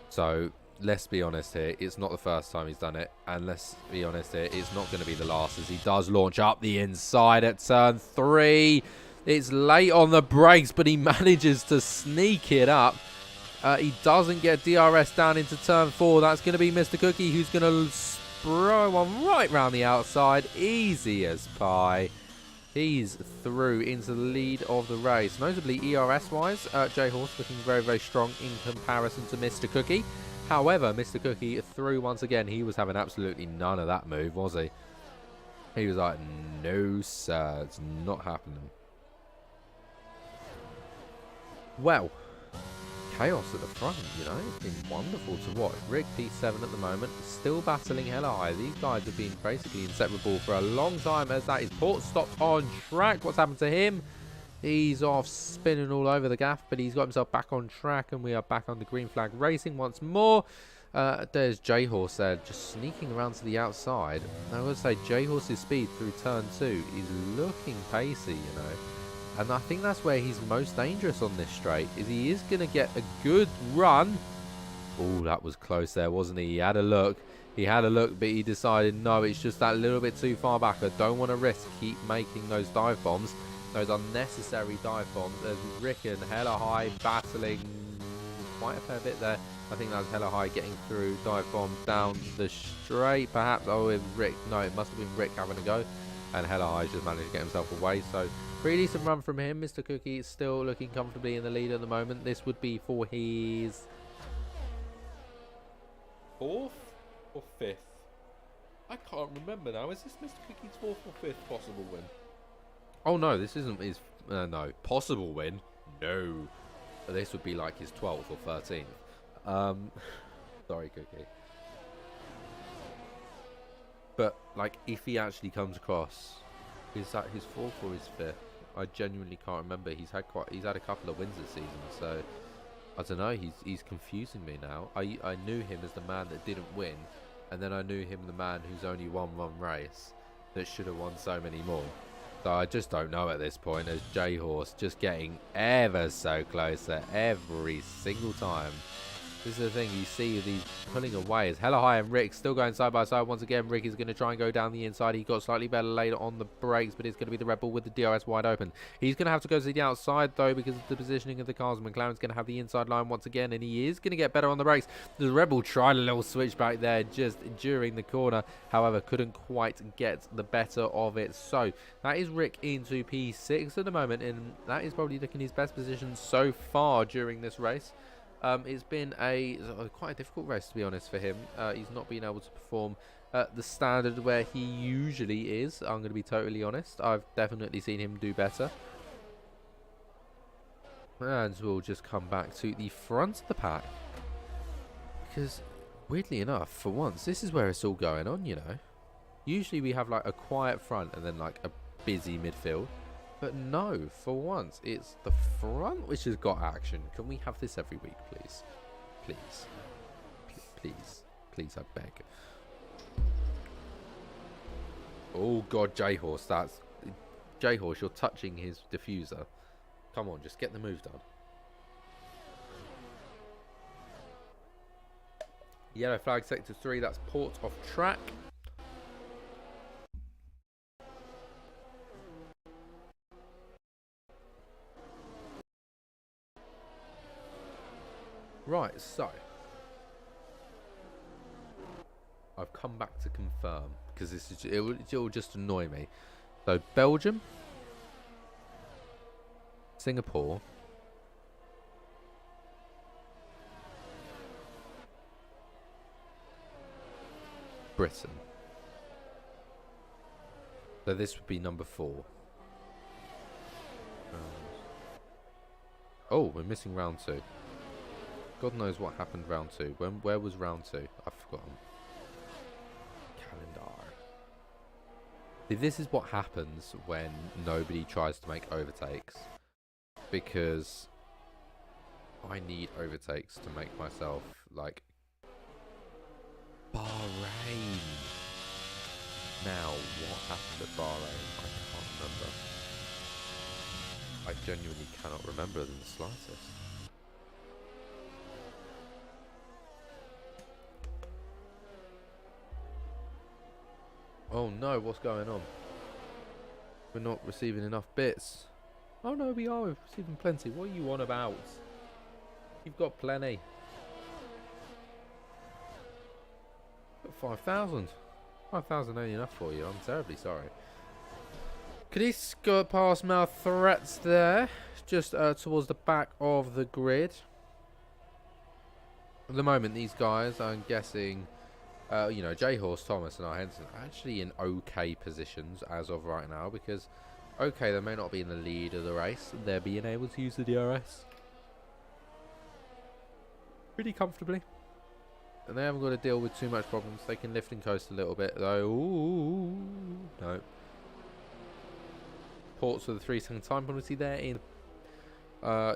So let's be honest here, it's not the first time he's done it, and let's be honest here, it's not going to be the last, as he does launch up the inside at turn 3. It's late on the brakes, but he manages to sneak it up. He doesn't get DRS down into turn 4. That's going to be Mr. Cookie, who's going to throw one right round the outside. Easy as pie. He's through into the lead of the race. Notably, ERS-wise, J-Horse looking very, very strong in comparison to Mr. Cookie. However, Mr. Cookie through once again. He was having absolutely none of that move, was he? He was like, no, sir, it's not happening. Well, chaos at the front, you know. It's been wonderful to watch. Rick P7 at the moment, still battling hella high. These guys have been basically inseparable for a long time, as that is Port stopped on track. What's happened to him? He's off spinning all over the gaff, but he's got himself back on track, and we are back on the green flag racing once more. There's J-Horse there, just sneaking around to the outside. I would say J-Horse's speed through turn 2 is looking pacey, you know. And I think that's where he's most dangerous on this straight, is he is going to get a good run. Oh, that was close there, wasn't he? He had a look. He had a look, but he decided, no, it's just that little bit too far back. I don't want to risk keep making those dive bombs, those unnecessary dive bombs. There's Rick and Hella High battling quite a fair bit there. I think that was Hella High getting through, dive bomb down the straight, perhaps. Oh, with Rick. No, it must have been Rick having a go. And Hella High just managed to get himself away. So, pretty decent run from him. Mr. Cookie is still looking comfortably in the lead at the moment. This would be for his 4th or 5th? I can't remember now. Is this Mr. Cookie's 4th or 5th possible win? Oh no, this isn't his... no. Possible win? No. This would be like his 12th or 13th. Sorry, Cookie. But, like, if he actually comes across Is that his fourth or his fifth? I genuinely can't remember. He's had a couple of wins this season, so I don't know. He's confusing me now. I knew him as the man that didn't win, and then I knew him the man who's only won one race that should have won so many more. So I just don't know at this point. As J-Horse just getting ever so closer every single time. This is the thing, you see these pulling away as Hella High and Rick still going side by side. Once again, Rick is going to try and go down the inside. He got slightly better later on the brakes, but it's going to be the Red Bull with the DRS wide open. He's going to have to go to the outside, though, because of the positioning of the cars. McLaren's going to have the inside line once again, and he is going to get better on the brakes. The Red Bull tried a little switch back there just during the corner. However, couldn't quite get the better of it. So, that is Rick into P6 at the moment, and that is probably looking his best position so far during this race. It's been quite a difficult race, to be honest, for him. He's not been able to perform at the standard where he usually is. I'm going to be totally honest. I've definitely seen him do better. And we'll just come back to the front of the pack. Because, weirdly enough, for once, this is where it's all going on, you know. Usually we have like a quiet front and then like a busy midfield. But no, for once, it's the front which has got action. Can we have this every week, please? Please. Please. Please, I beg. Oh, God, J-Horse. That's... J-Horse, you're touching his diffuser. Come on, just get the move done. Yellow flag, sector 3. That's port off track. Right, so I've come back to confirm because this is it'll just annoy me. So Belgium, Singapore, Britain. So this would be number 4. Oh, we're missing round 2. God knows what happened round 2. Where was round 2? I've forgotten. Calendar. See, this is what happens when nobody tries to make overtakes. Because I need overtakes to make myself, like, Bahrain. Now, what happened at Bahrain? I can't remember. I genuinely cannot remember in the slightest. Oh no, what's going on? We're not receiving enough bits. Oh no, we are receiving plenty. What are you on about? You've got plenty. Got 5,000. 5,000 ain't enough for you. I'm terribly sorry. Could he skirt past mouth threats there? Just towards the back of the grid. At the moment, these guys, I'm guessing... you know, J-Horse, Thomas and R. Henson are actually in okay positions as of right now because, okay, they may not be in the lead of the race. They're being able to use the DRS pretty comfortably. And they haven't got to deal with too much problems. They can lift and coast a little bit, though. Ooh, no. Ports with a 3-second time penalty there.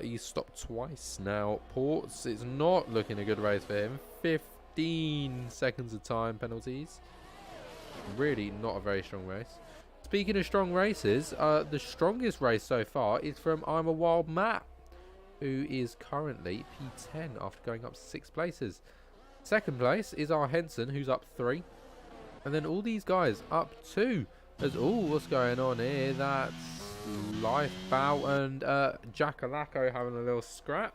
He's stopped twice now. Ports, it's not looking a good race for him. 15 seconds of time penalties. Really not a very strong race. Speaking of strong races, the strongest race so far is from I'm a Wild Matt, who is currently P10 after going up 6 places. Second place is R. Henson, who's up 3. And then all these guys up 2. As what's going on here? That's Lifebout and Jackalacko having a little scrap.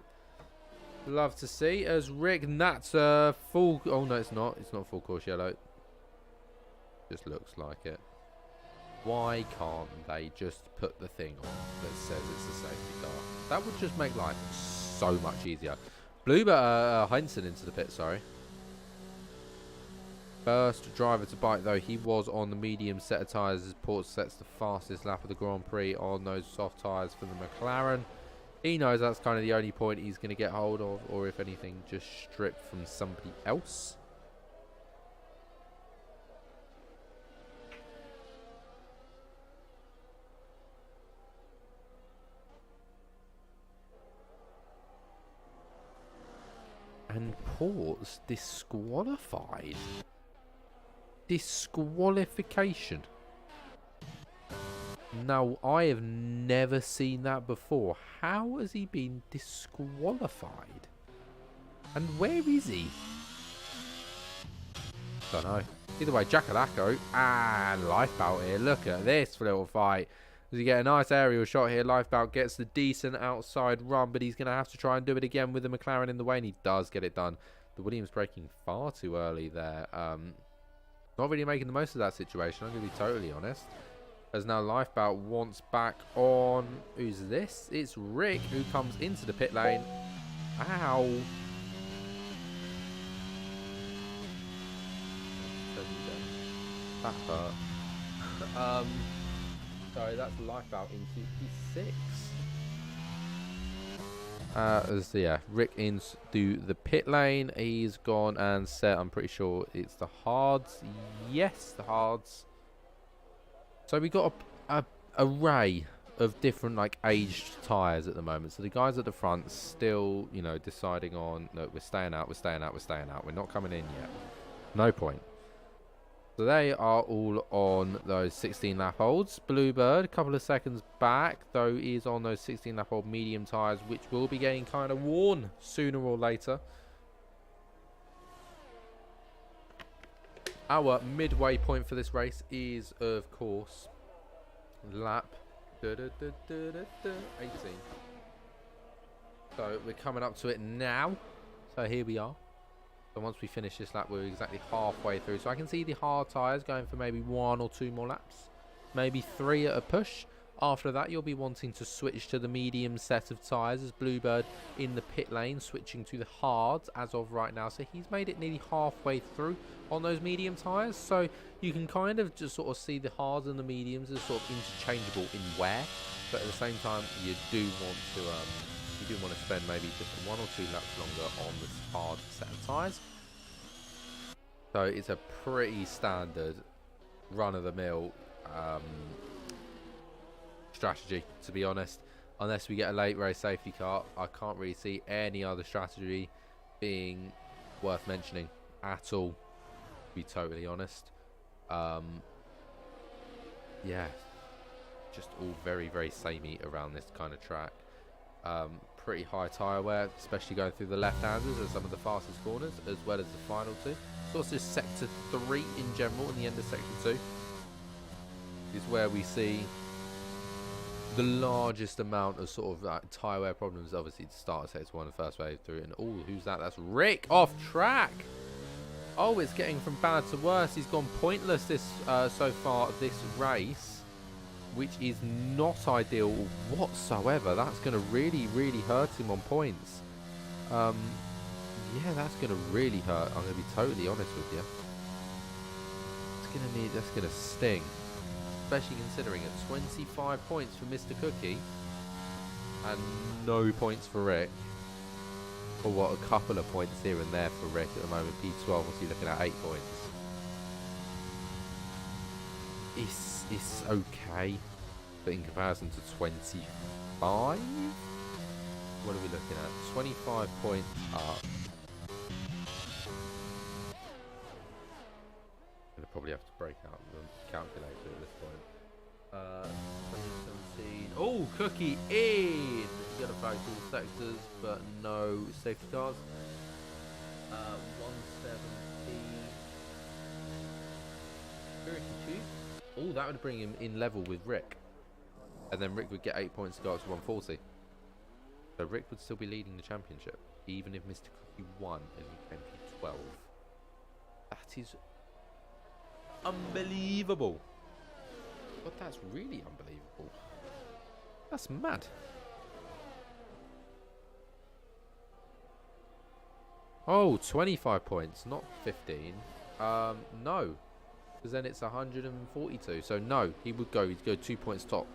Love to see. As Rick, and that's full... Oh, no, it's not. It's not full course yellow. Just looks like it. Why can't they just put the thing on that says it's a safety car? That would just make life so much easier. Blue, Henson into the pit, sorry. First driver to bite, though. He was on the medium set of tyres as Ports sets the fastest lap of the Grand Prix on those soft tyres for the McLaren. He knows that's kind of the only point he's going to get hold of, or if anything, just strip from somebody else. reports disqualified. Disqualification. Now, I have never seen that before. How has he been disqualified? And where is he? Don't know. Either way, Jackalacko and Lifebout here. Look at this little fight. As you get a nice aerial shot here, Lifebout gets the decent outside run, but he's going to have to try and do it again with the McLaren in the way, and he does get it done. The Williams braking far too early there. Not really making the most of that situation, I'm going to be totally honest. As now Lifebout wants back on... Who's this? It's Rick, who comes into the pit lane. Ow. That hurt. Sorry, that's Lifebout into P6. So yeah, Rick into the pit lane. He's gone and set. I'm pretty sure it's the hards. Yes, the hards. So we got a array of different like aged tyres at the moment. So the guys at the front still, you know, deciding on, look, we're staying out, we're staying out, we're staying out. We're not coming in yet. No point. So they are all on those 16 lap olds. Bluebird, a couple of seconds back, though, is on those 16 lap old medium tyres, which will be getting kind of worn sooner or later. Our midway point for this race is, of course, lap 18. So we're coming up to it now. So here we are. So once we finish this lap, we're exactly halfway through. So I can see the hard tyres going for maybe 1 or 2 more laps. Maybe 3 at a push. After that, you'll be wanting to switch to the medium set of tyres as Bluebird in the pit lane, switching to the hards as of right now. So he's made it nearly halfway through on those medium tyres. So you can kind of just sort of see the hards and the mediums as sort of interchangeable in wear. But at the same time, you do want to spend maybe just 1 or 2 laps longer on this hard set of tyres. So it's a pretty standard run-of-the-mill strategy, to be honest. Unless we get a late race safety car, I can't really see any other strategy being worth mentioning at all, to be totally honest. Yeah, just all very, very samey around this kind of track. Pretty high tyre wear, especially going through the left-handers as some of the fastest corners, as well as the final 2. So also sector 3 in general, and the end of sector 2 is where we see the largest amount of sort of tyre wear problems. Obviously, to start sector 1, the first wave through, and oh, who's that? That's Rick off track. Oh, it's getting from bad to worse. He's gone pointless this so far this race, which is not ideal whatsoever. That's going to really, really hurt him on points. Yeah, that's going to really hurt. I'm going to be totally honest with you. That's going to sting. Especially considering at 25 points for Mr. Cookie and no points for Rick. Or what, a couple of points here and there for Rick at the moment. P12, obviously looking at 8 points. It's okay, but in comparison to 25, what are we looking at? 25 points up. I'm gonna probably have to break out the calculator at this point. 2017. Oh, Cookie in. You got to back all sectors, but no safety cars. 170. Oh, that would bring him in level with Rick. And then Rick would get 8 points to go up to 140. So Rick would still be leading the championship, even if Mr. Cookie won and he came P12. That is unbelievable. But that's really unbelievable. That's mad. Oh, 25 points, not 15. No. Because then it's 142. So no, he'd go 2 points top.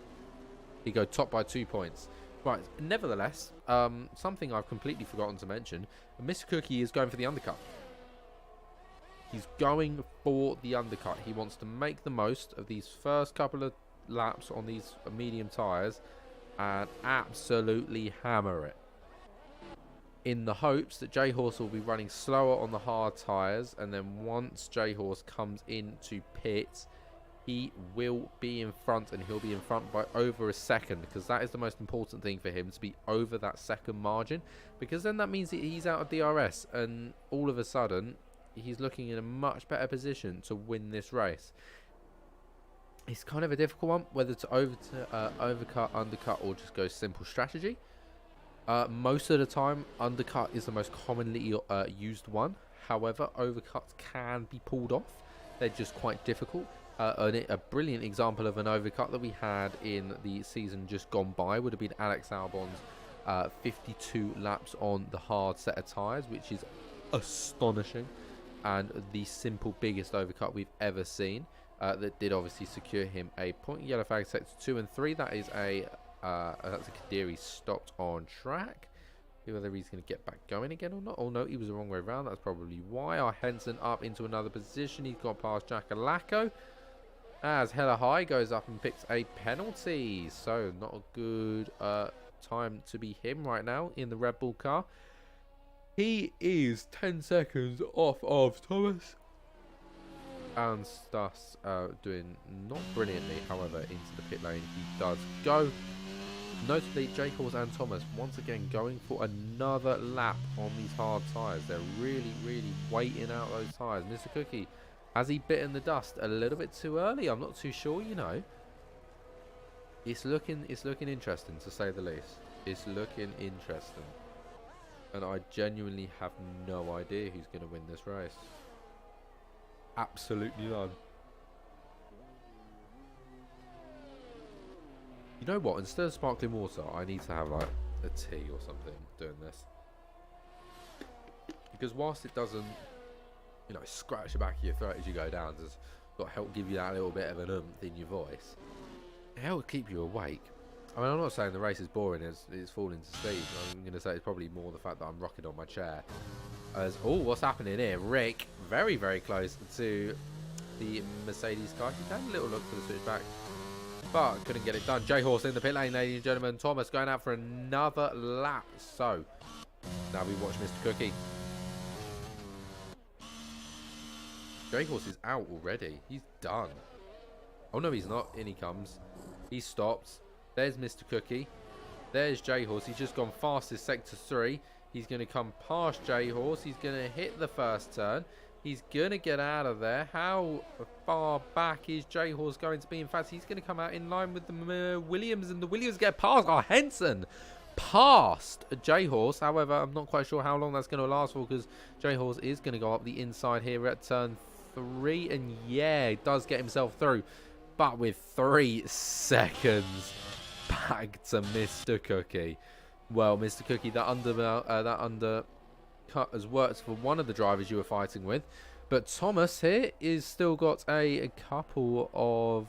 He'd go top by 2 points. Right, nevertheless, something I've completely forgotten to mention, Mr. Cookie is going for the undercut. He's going for the undercut. He wants to make the most of these first couple of laps on these medium tyres and absolutely hammer it. in the hopes that J-Horse will be running slower on the hard tyres, and then once J-Horse comes into pit, he will be in front, and he'll be in front by over a second, because that is the most important thing for him, to be over that second margin, because then that means that he's out of DRS, and all of a sudden he's looking in a much better position to win this race. It's kind of a difficult one, whether to overcut, undercut, or just go simple strategy. Most of the time, undercut is the most commonly used one. However, overcuts can be pulled off. They're just quite difficult. A brilliant example of an overcut that we had in the season just gone by would have been Alex Albon's 52 laps on the hard set of tyres, which is astonishing, and the simple biggest overcut we've ever seen. That did obviously secure him a point. Yellow flag sector 2 and 3. That is that's a Kadiri stopped on track. Whether he's going to get back going again or not. Oh no, he was the wrong way around. That's probably why. Our Henson up into another position. He's got past Jackalacco. As Hella High goes up and picks a penalty. So not a good time to be him right now in the Red Bull car. He is 10 seconds off of Thomas. And thus doing not brilliantly, however, into the pit lane he does go. Notably, J-Horse and Thomas once again going for another lap on these hard tyres. They're really, really waiting out those tyres. Mr. Cookie, has he bitten the dust a little bit too early? I'm not too sure, you know. It's looking interesting, to say the least. It's looking interesting. And I genuinely have no idea who's going to win this race. Absolutely none. You know what? Instead of sparkling water, I need to have like a tea or something doing this. Because whilst it doesn't, you know, scratch the back of your throat as you go down, just got to help give you that little bit of an oomph in your voice. It helps keep you awake. I mean, I'm not saying the race is boring, it's falling to sleep. I'm going to say it's probably more the fact that I'm rocking on my chair. As, oh, what's happening here? Rick, very, very close to the Mercedes car. He had a little look for the switchback, but couldn't get it done. J-Horse in the pit lane, ladies and gentlemen. Thomas going out for another lap. So, now we watch Mr. Cookie. J-Horse is out already. He's done. Oh, no, he's not. In he comes. He stops. There's Mr. Cookie. There's J-Horse. He's just gone fastest sector 3. He's going to come past J-Horse. He's going to hit the first turn. He's going to get out of there. How far back is J-Horse going to be? In fact, he's going to come out in line with the Williams, and the Williams get past. Oh, Henson past J-Horse. However, I'm not quite sure how long that's going to last for, because J-Horse is going to go up the inside here at turn 3. And yeah, he does get himself through, but with 3 seconds back to Mr. Cookie. Well, Mr. Cookie, that undercut has worked for one of the drivers you were fighting with. But Thomas here is still got a couple of,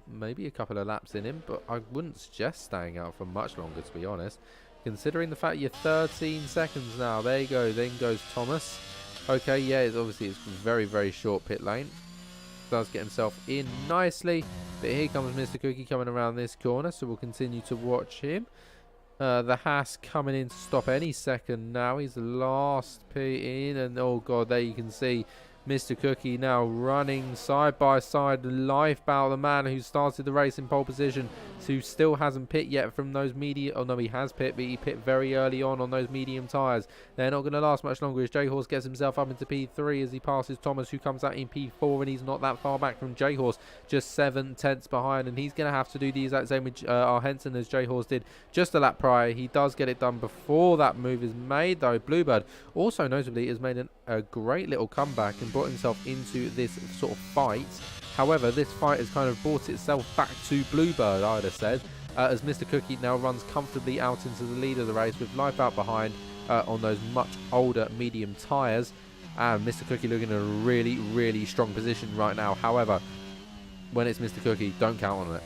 maybe a couple of laps in him. But I wouldn't suggest staying out for much longer, to be honest. Considering the fact you're 13 seconds now. There you go. Then goes Thomas. Okay, yeah, it's very, very short pit lane. Does get himself in nicely. But here comes Mr. Cookie coming around this corner. So we'll continue to watch him. The Haas coming in to stop any second now. He's the last pit in, and oh god, there you can see Mr. Cookie now running side by side, lifeboat the man who started the race in pole position, who still hasn't pit yet from those medium. Oh no, he has pit, but he pit very early on those medium tyres. They're not going to last much longer as J-Horse gets himself up into P3 as he passes Thomas, who comes out in P4, and he's not that far back from J-Horse, just 7 tenths behind, and he's going to have to do the exact same with our Henson as J-Horse did just a lap prior. He does get it done before that move is made, though. Bluebird also notably has made a great little comeback and brought himself into this sort of fight. However, this fight has kind of brought itself back to Bluebird, I'd have said, as Mr. Cookie now runs comfortably out into the lead of the race with life out behind on those much older medium tyres. And Mr. Cookie looking in a really, really strong position right now. However, when it's Mr. Cookie, don't count on it.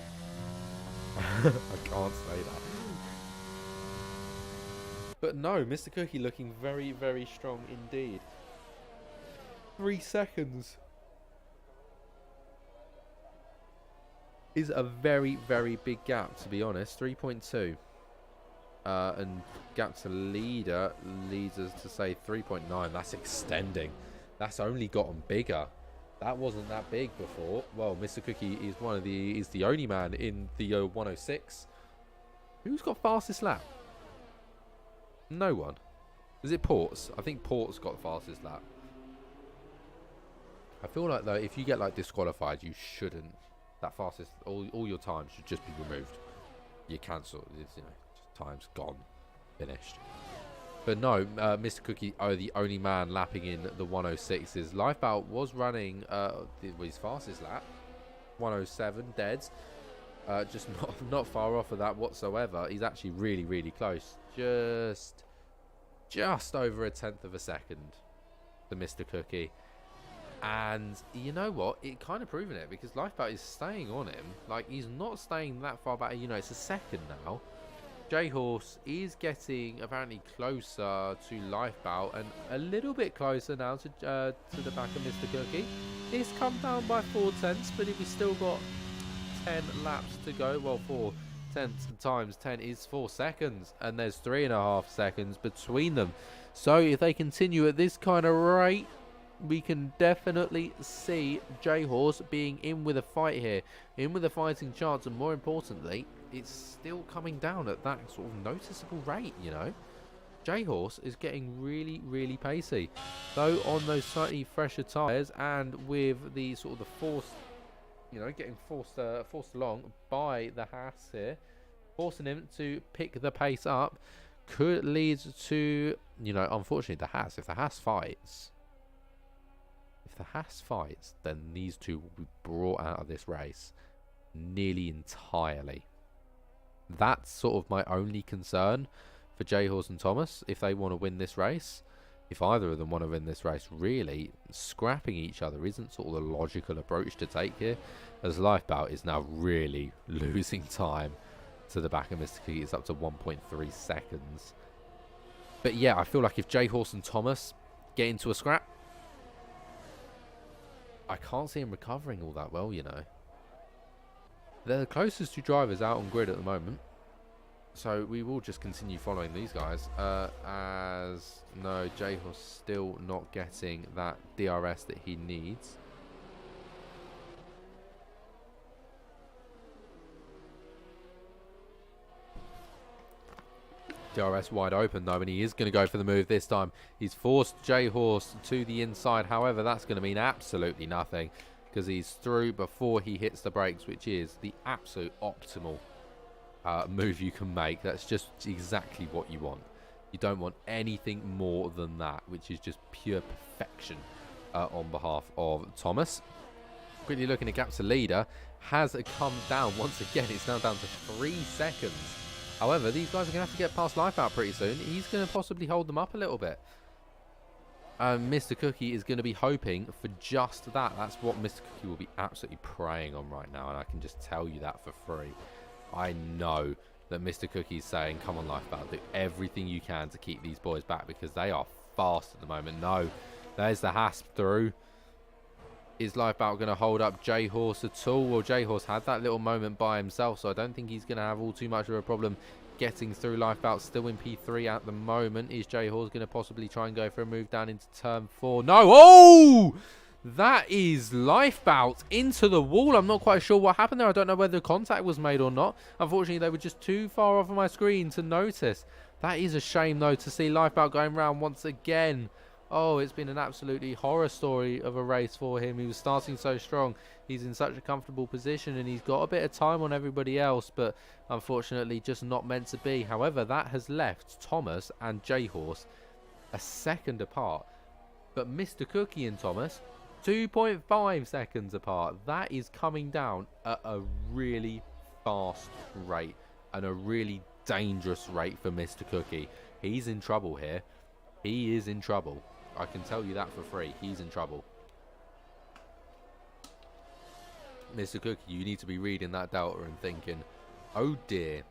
I can't say that. But no, Mr. Cookie looking very, very strong indeed. 3 seconds is a very, very big gap, to be honest. 3.2. And gap to leader leads us to say 3.9. That's extending. That's only gotten bigger. That wasn't that big before. Well, Mr. Cookie is the only man in the 106. Who's got fastest lap? No one. Is it Ports? I think Ports got fastest lap. I feel like though, if you get like disqualified, you shouldn't. That fastest, all your time should just be removed. You cancel. It's, you know, time's gone, finished. But no, Mr. Cookie, the only man lapping in the 106s. Lifebout was running his fastest lap, 107 deads. Just not far off of that whatsoever. He's actually really close. Just over 1/10 of a second to Mr. Cookie. And you know what? It kind of proven it because Lifebout is staying on him. Like, he's not staying that far back. You know, it's a second now. J-Horse is getting apparently closer to Lifebout and a little bit closer now to the back of Mr. Cookie. It's come down by 4/10, but we've still got 10 laps to go. Well, 4/10 times 10 is 4 seconds, and there's 3.5 seconds between them. So if they continue at this kind of rate, we can definitely see J-Horse being in with a fight here, in with a fighting chance, and more importantly, it's still coming down at that sort of noticeable rate, you know. J-Horse is getting really pacey, though on those slightly fresher tyres, and with the sort of the forced, you know, getting forced along by the Haas here, forcing him to pick the pace up, could lead to, you know, unfortunately the Haas, if the Haas fights, then these two will be brought out of this race nearly entirely. That's sort of my only concern for J-Horse and Thomas if they want to win this race. If either of them want to win this race, really, scrapping each other isn't sort of the logical approach to take here, as Lifebout is now really losing time to the back of Mr. Cookie. It's up to 1.3 seconds. But yeah, I feel like if J-Horse and Thomas get into a scrap, I can't see him recovering all that well, you know. They're the closest two drivers out on grid at the moment. So we will just continue following these guys. As no, J-Horse still not getting that DRS that he needs. DRS wide open though, and he is going to go for the move this time. He's forced J-Horse to the inside. However, that's going to mean absolutely nothing because he's through before he hits the brakes, which is the absolute optimal move you can make. That's just exactly what you want. You don't want anything more than that, which is just pure perfection on behalf of Thomas. Quickly looking at gap to leader, has come down once again. It's now down to 3 seconds. However, these guys are going to have to get past Lifebout pretty soon. He's going to possibly hold them up a little bit. Mr. Cookie is going to be hoping for just that. That's what Mr. Cookie will be absolutely preying on right now, and I can just tell you that for free. I know that Mr. Cookie is saying, come on, Lifebout, do everything you can to keep these boys back because they are fast at the moment. No, there's the hasp through. Is Lifebout going to hold up J-Horse at all? Well, J-Horse had that little moment by himself, so I don't think he's going to have all too much of a problem getting through. Lifebout still in P3 at the moment. Is J-Horse going to possibly try and go for a move down into turn 4? No! Oh! That is Lifebout into the wall. I'm not quite sure what happened there. I don't know whether contact was made or not. Unfortunately, they were just too far off of my screen to notice. That is a shame, though, to see Lifebout going round once again. Oh, it's been an absolutely horror story of a race for him. He was starting so strong. He's in such a comfortable position and he's got a bit of time on everybody else, but unfortunately just not meant to be. However, that has left Thomas and J-Horse a second apart. But Mr. Cookie and Thomas, 2.5 seconds apart. That is coming down at a really fast rate and a really dangerous rate for Mr. Cookie. He's in trouble here. He is in trouble. I can tell you that for free. He's in trouble. Mr. Cookie, you need to be reading that delta and thinking, oh dear,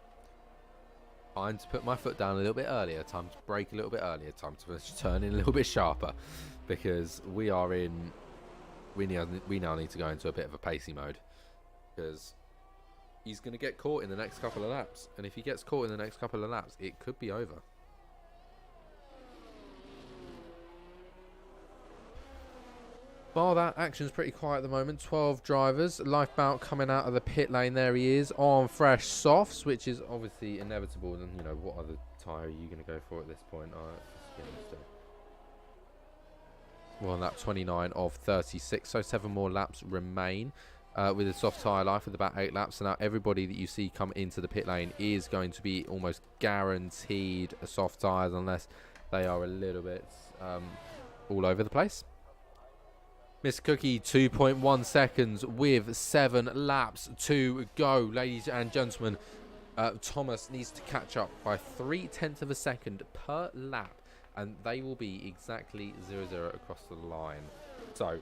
time to put my foot down a little bit earlier, time to brake a little bit earlier, time to turn in a little bit sharper, because we now need to go into a bit of a pacey mode, because he's going to get caught in the next couple of laps. And if he gets caught in the next couple of laps, it could be over. Bar that, action's pretty quiet at the moment. 12 drivers. Lifebound coming out of the pit lane. There he is on fresh softs, which is obviously inevitable. And, you know, what other tyre are you going to go for at this point? Well, on lap 29 of 36. So 7 more laps remain with a soft tyre life with about 8 laps. So now everybody that you see come into the pit lane is going to be almost guaranteed soft tyres unless they are a little bit all over the place. Mr. Cookie, 2.1 seconds with 7 laps to go. Ladies and gentlemen, Thomas needs to catch up by 0.3 of a second per lap, and they will be exactly 0-0 across the line. So,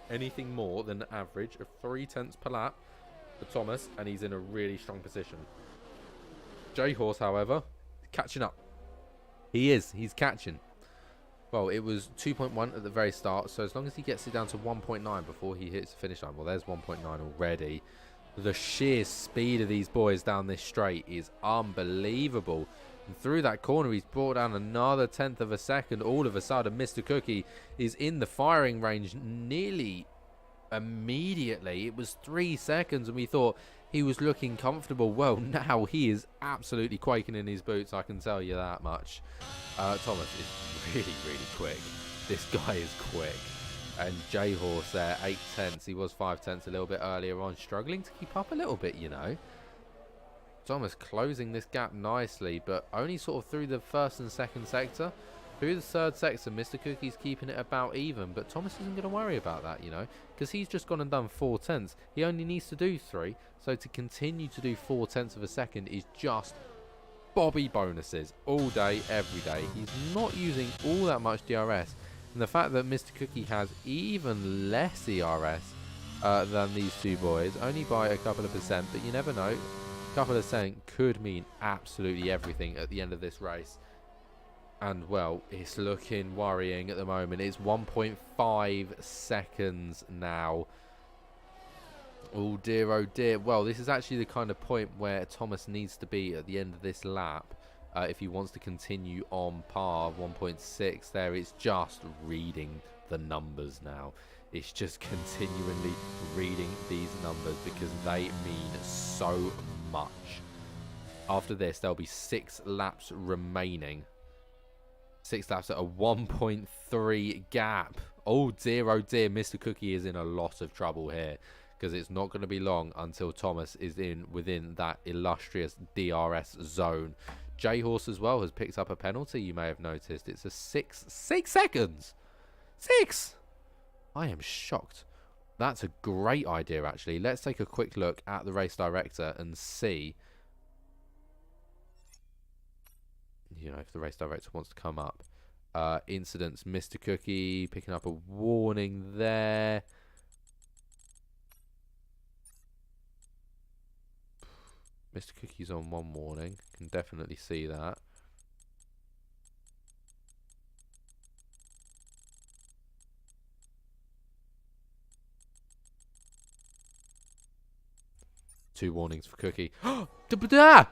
anything more than an average of 0.3 per lap for Thomas, and he's in a really strong position. J-Horse, however, catching up. He's catching. Well, it was 2.1 at the very start, so as long as he gets it down to 1.9 before he hits the finish line, well, there's 1.9 already. The sheer speed of these boys down this straight is unbelievable. And through that corner, he's brought down another 1/10 of a second. All of a sudden, Mr. Cookie is in the firing range nearly immediately. It was 3 seconds, and we thought he was looking comfortable. Well, now he is absolutely quaking in his boots, I can tell you that much. Thomas is really quick. This guy is quick. And J-Horse there, 0.8. He was 0.5 a little bit earlier on, struggling to keep up a little bit, you know. Thomas closing this gap nicely, but only sort of through the first and second sector. Through the third sector, Mr. Cookie's keeping it about even, but Thomas isn't going to worry about that, you know, because he's just gone and done 0.4. He only needs to do 3, so to continue to do 0.4 of a second is just Bobby bonuses all day, every day. He's not using all that much DRS, and the fact that Mr. Cookie has even less ERS than these two boys, only by a couple of percent, but you never know. A couple of cent could mean absolutely everything at the end of this race. And, well, it's looking worrying at the moment. It's 1.5 seconds now. Oh, dear, oh, dear. Well, this is actually the kind of point where Thomas needs to be at the end of this lap if he wants to continue on par. 1.6 there. It's just reading the numbers now. It's just continually reading these numbers because they mean so much. After this, there'll be 6 laps remaining. 6 laps at a 1.3 gap. Oh dear, Mr. Cookie is in a lot of trouble here because it's not going to be long until Thomas is within that illustrious DRS zone. J-Horse as well has picked up a penalty, you may have noticed. It's a 6 seconds. 6! I am shocked. That's a great idea, actually. Let's take a quick look at the race director and see, you know, if the race director wants to come up. Incidents, Mr. Cookie picking up a warning there. Mr. Cookie's on 1 warning. Can definitely see that. Two warnings for Cookie. Da-ba-da!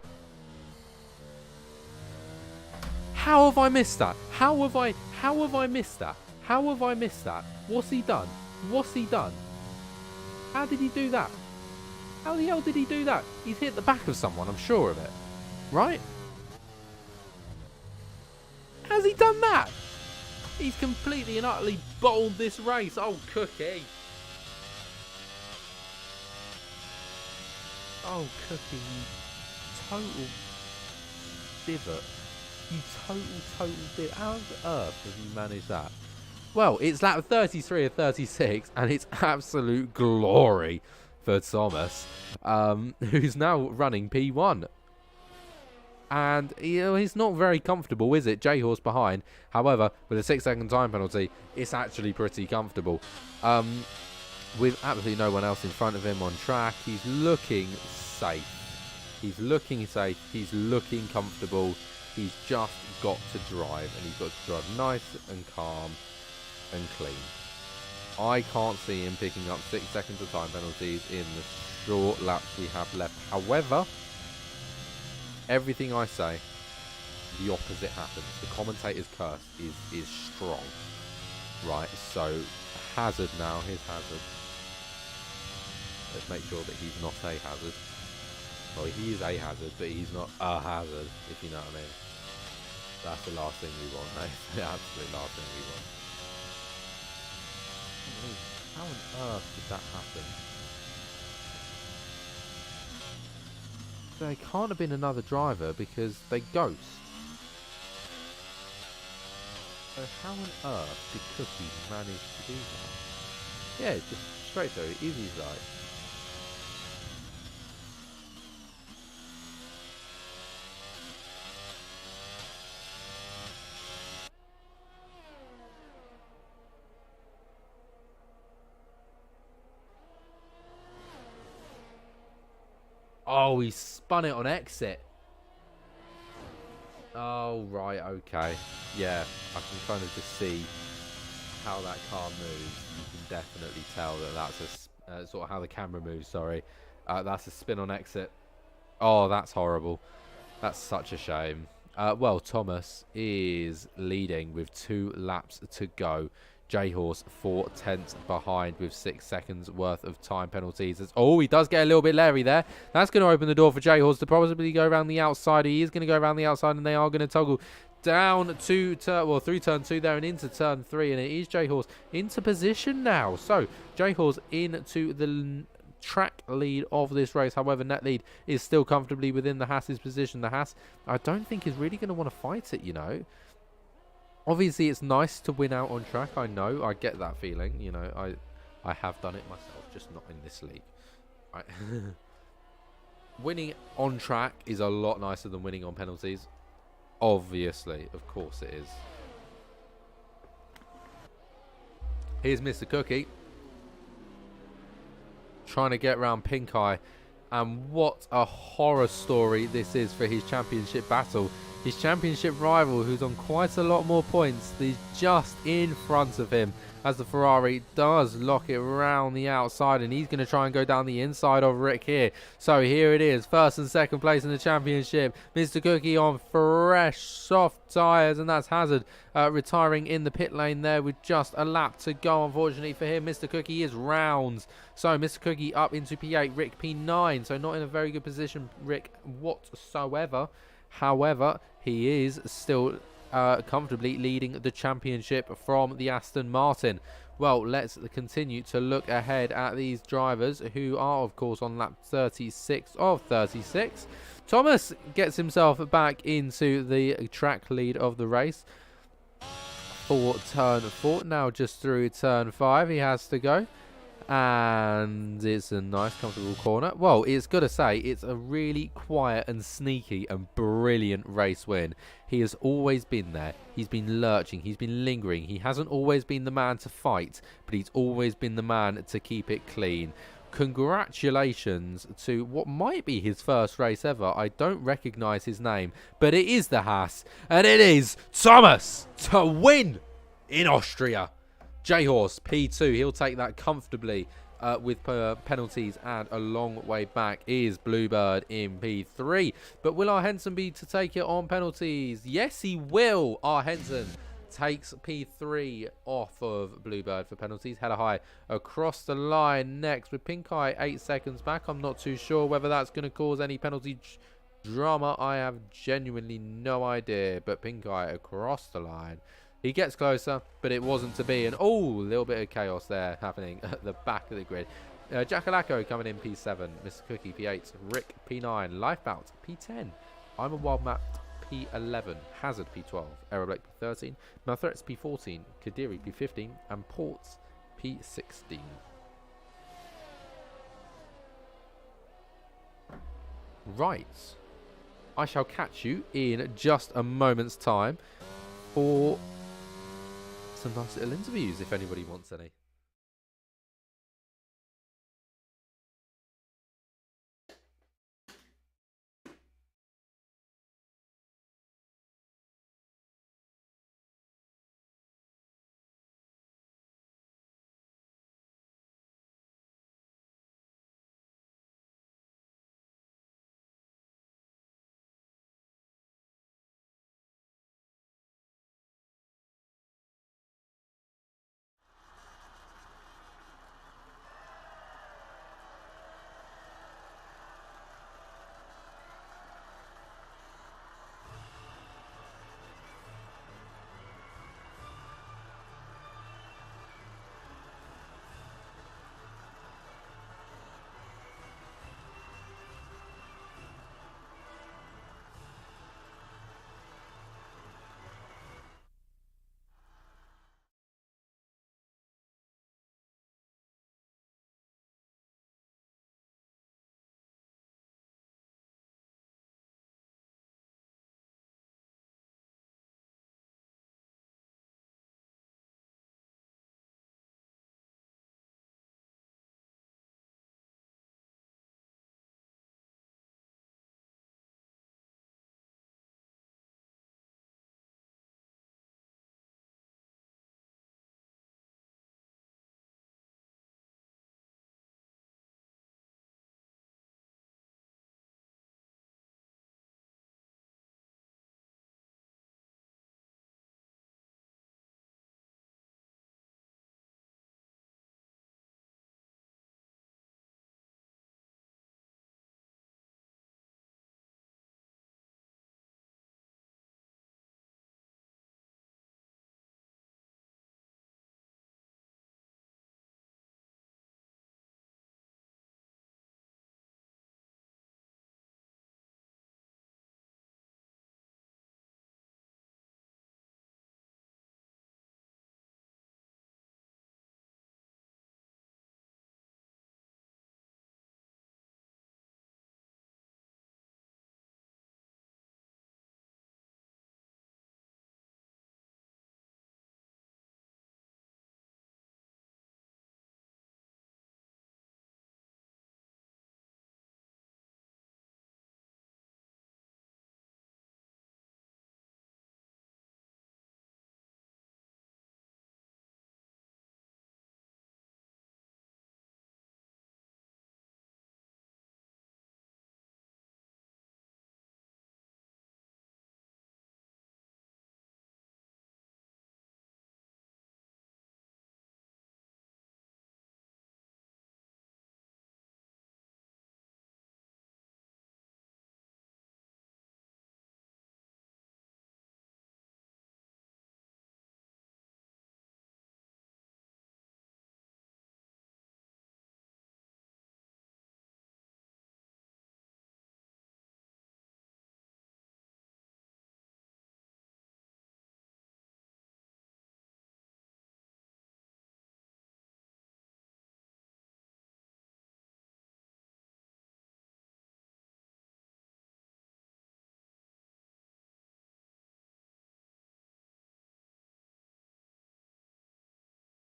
How have I missed that? How have I missed that? How have I missed that? What's he done? What's he done? How did he do that? How the hell did he do that? He's hit the back of someone, I'm sure of it. Right? How's he done that? He's completely and utterly bowled this race. Oh, Cookie. Oh, Cookie, you total divot. You total divot. How on earth have you managed that? Well, it's lap 33 of 36, and it's absolute glory for Thomas, who's now running P1. And, you know, he's not very comfortable, is it? J-Horse behind. However, with a 6-second time penalty, it's actually pretty comfortable. With absolutely no one else in front of him on track, he's looking safe. He's looking safe. He's looking comfortable. He's just got to drive, and he's got to drive nice and calm and clean. I can't see him picking up 6 seconds of time penalties in the short laps we have left. However, everything I say, the opposite happens. The commentator's curse is strong. Right, so Hazard now. Here's Hazard. Let's make sure that he's not a hazard. Well, he is a hazard, but he's not a hazard, if you know what I mean. That's the last thing we want, mate. The absolute last thing we want. How on earth did that happen? They can't have been another driver because they ghost. So how on earth did Cookie manage to do that? Yeah, just straight through, easy as that. Oh, he spun it on exit. Oh, right, okay. Yeah, I can kind of just see how that car moves. You can definitely tell that that's a sort of how the camera moves, sorry. That's a spin on exit. Oh, that's horrible. That's such a shame. Well, Thomas is leading with 2 laps to go. J-Horse 4 tenths behind with 6 seconds worth of time penalties. Oh, he does get a little bit leery there. That's going to open the door for J-Horse to possibly go around the outside. He is going to go around the outside, and they are going to toggle down to through turn 2 there and into turn 3, and it is J-Horse into position now. So J-Horse into the track lead of this race. However, net lead is still comfortably within the Haas's position. The Haas, I don't think, is really going to want to fight it, you know. Obviously, it's nice to win out on track. I know. I get that feeling. You know, I have done it myself, just not in this league. Right. Winning on track is a lot nicer than winning on penalties. Obviously. Of course it is. Here's Mr. Cookie. Trying to get around Pink Eye. And what a horror story this is for his championship battle. His championship rival, who's on quite a lot more points, is just in front of him as the Ferrari does lock it around the outside, and he's going to try and go down the inside of Rick here. So here it is, first and second place in the championship. Mr. Cookie on fresh, soft tyres, and that's Hazard retiring in the pit lane there with just a lap to go. Unfortunately for him, Mr. Cookie is rounds. So Mr. Cookie up into P8, Rick P9. So not in a very good position, Rick, whatsoever. However, he is still comfortably leading the championship from the Aston Martin. Well, let's continue to look ahead at these drivers who are, of course, on lap 36 of 36. Thomas gets himself back into the track lead of the race for turn 4. Now just through turn 5 he has to go. And it's a nice comfortable corner. Well, it's got to say, it's a really quiet and sneaky and brilliant race win. He has always been there. He's been lurching. He's been lingering. He hasn't always been the man to fight, but he's always been the man to keep it clean. Congratulations to what might be his first race ever. I don't recognise his name, but it is the Haas, and it is Thomas to win in Austria. J-Horse, P2, he'll take that comfortably with penalties and a long way back is Bluebird in P3. But will our Henson be to take it on penalties? Yes, he will. Our Henson takes P3 off of Bluebird for penalties. Header high across the line next with Pink Eye 8 seconds back. I'm not too sure whether that's going to cause any penalty drama. I have genuinely no idea. But Pink Eye across the line. He gets closer, but it wasn't to be. And oh, a little bit of chaos there happening at the back of the grid. Jackalacco coming in P7. Mr. Cookie P8. Rick P9. Lifebout P10. I'm a Wild Map P11. Hazard P12. Aeroblake P13. Malthreats P14. Kadiri P15. And Ports P16. Right. I shall catch you in just a moment's time for some nice little interviews if anybody wants any.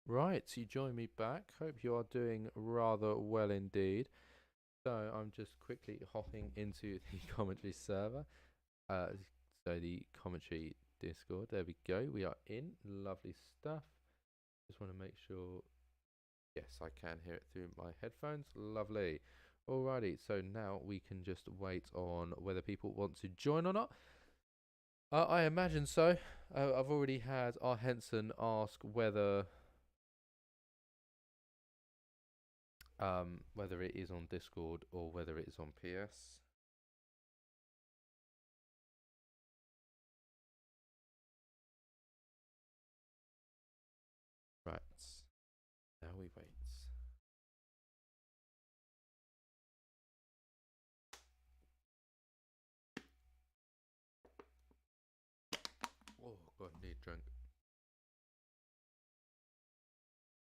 Right, so you join me back. Hope you are doing rather well indeed. So I'm just quickly hopping into the commentary server. Uh, so the commentary Discord. There we go. We are in. Lovely stuff. Just want to make sure. Yes, I can hear it through my headphones. Lovely. Alrighty, so now we can just wait on whether people want to join or not. I imagine so. I've already had our Henson ask whether it is on Discord or whether it is on PS. Right. Now we wait. Oh God, I need a drink.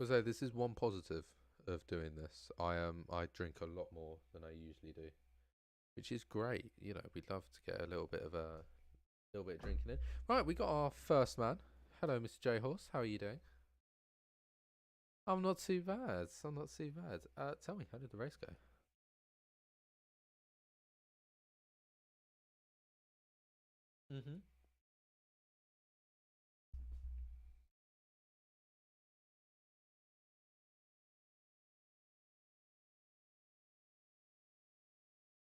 So this is one positive of doing this. I drink a lot more than I usually do, which is great. You know, we'd love to get a little bit of drinking in. Right, we got our first man. Hello, Mr. J Horse. How are you doing? I'm not too bad. I'm not too bad. Tell me, how did the race go? Mhm.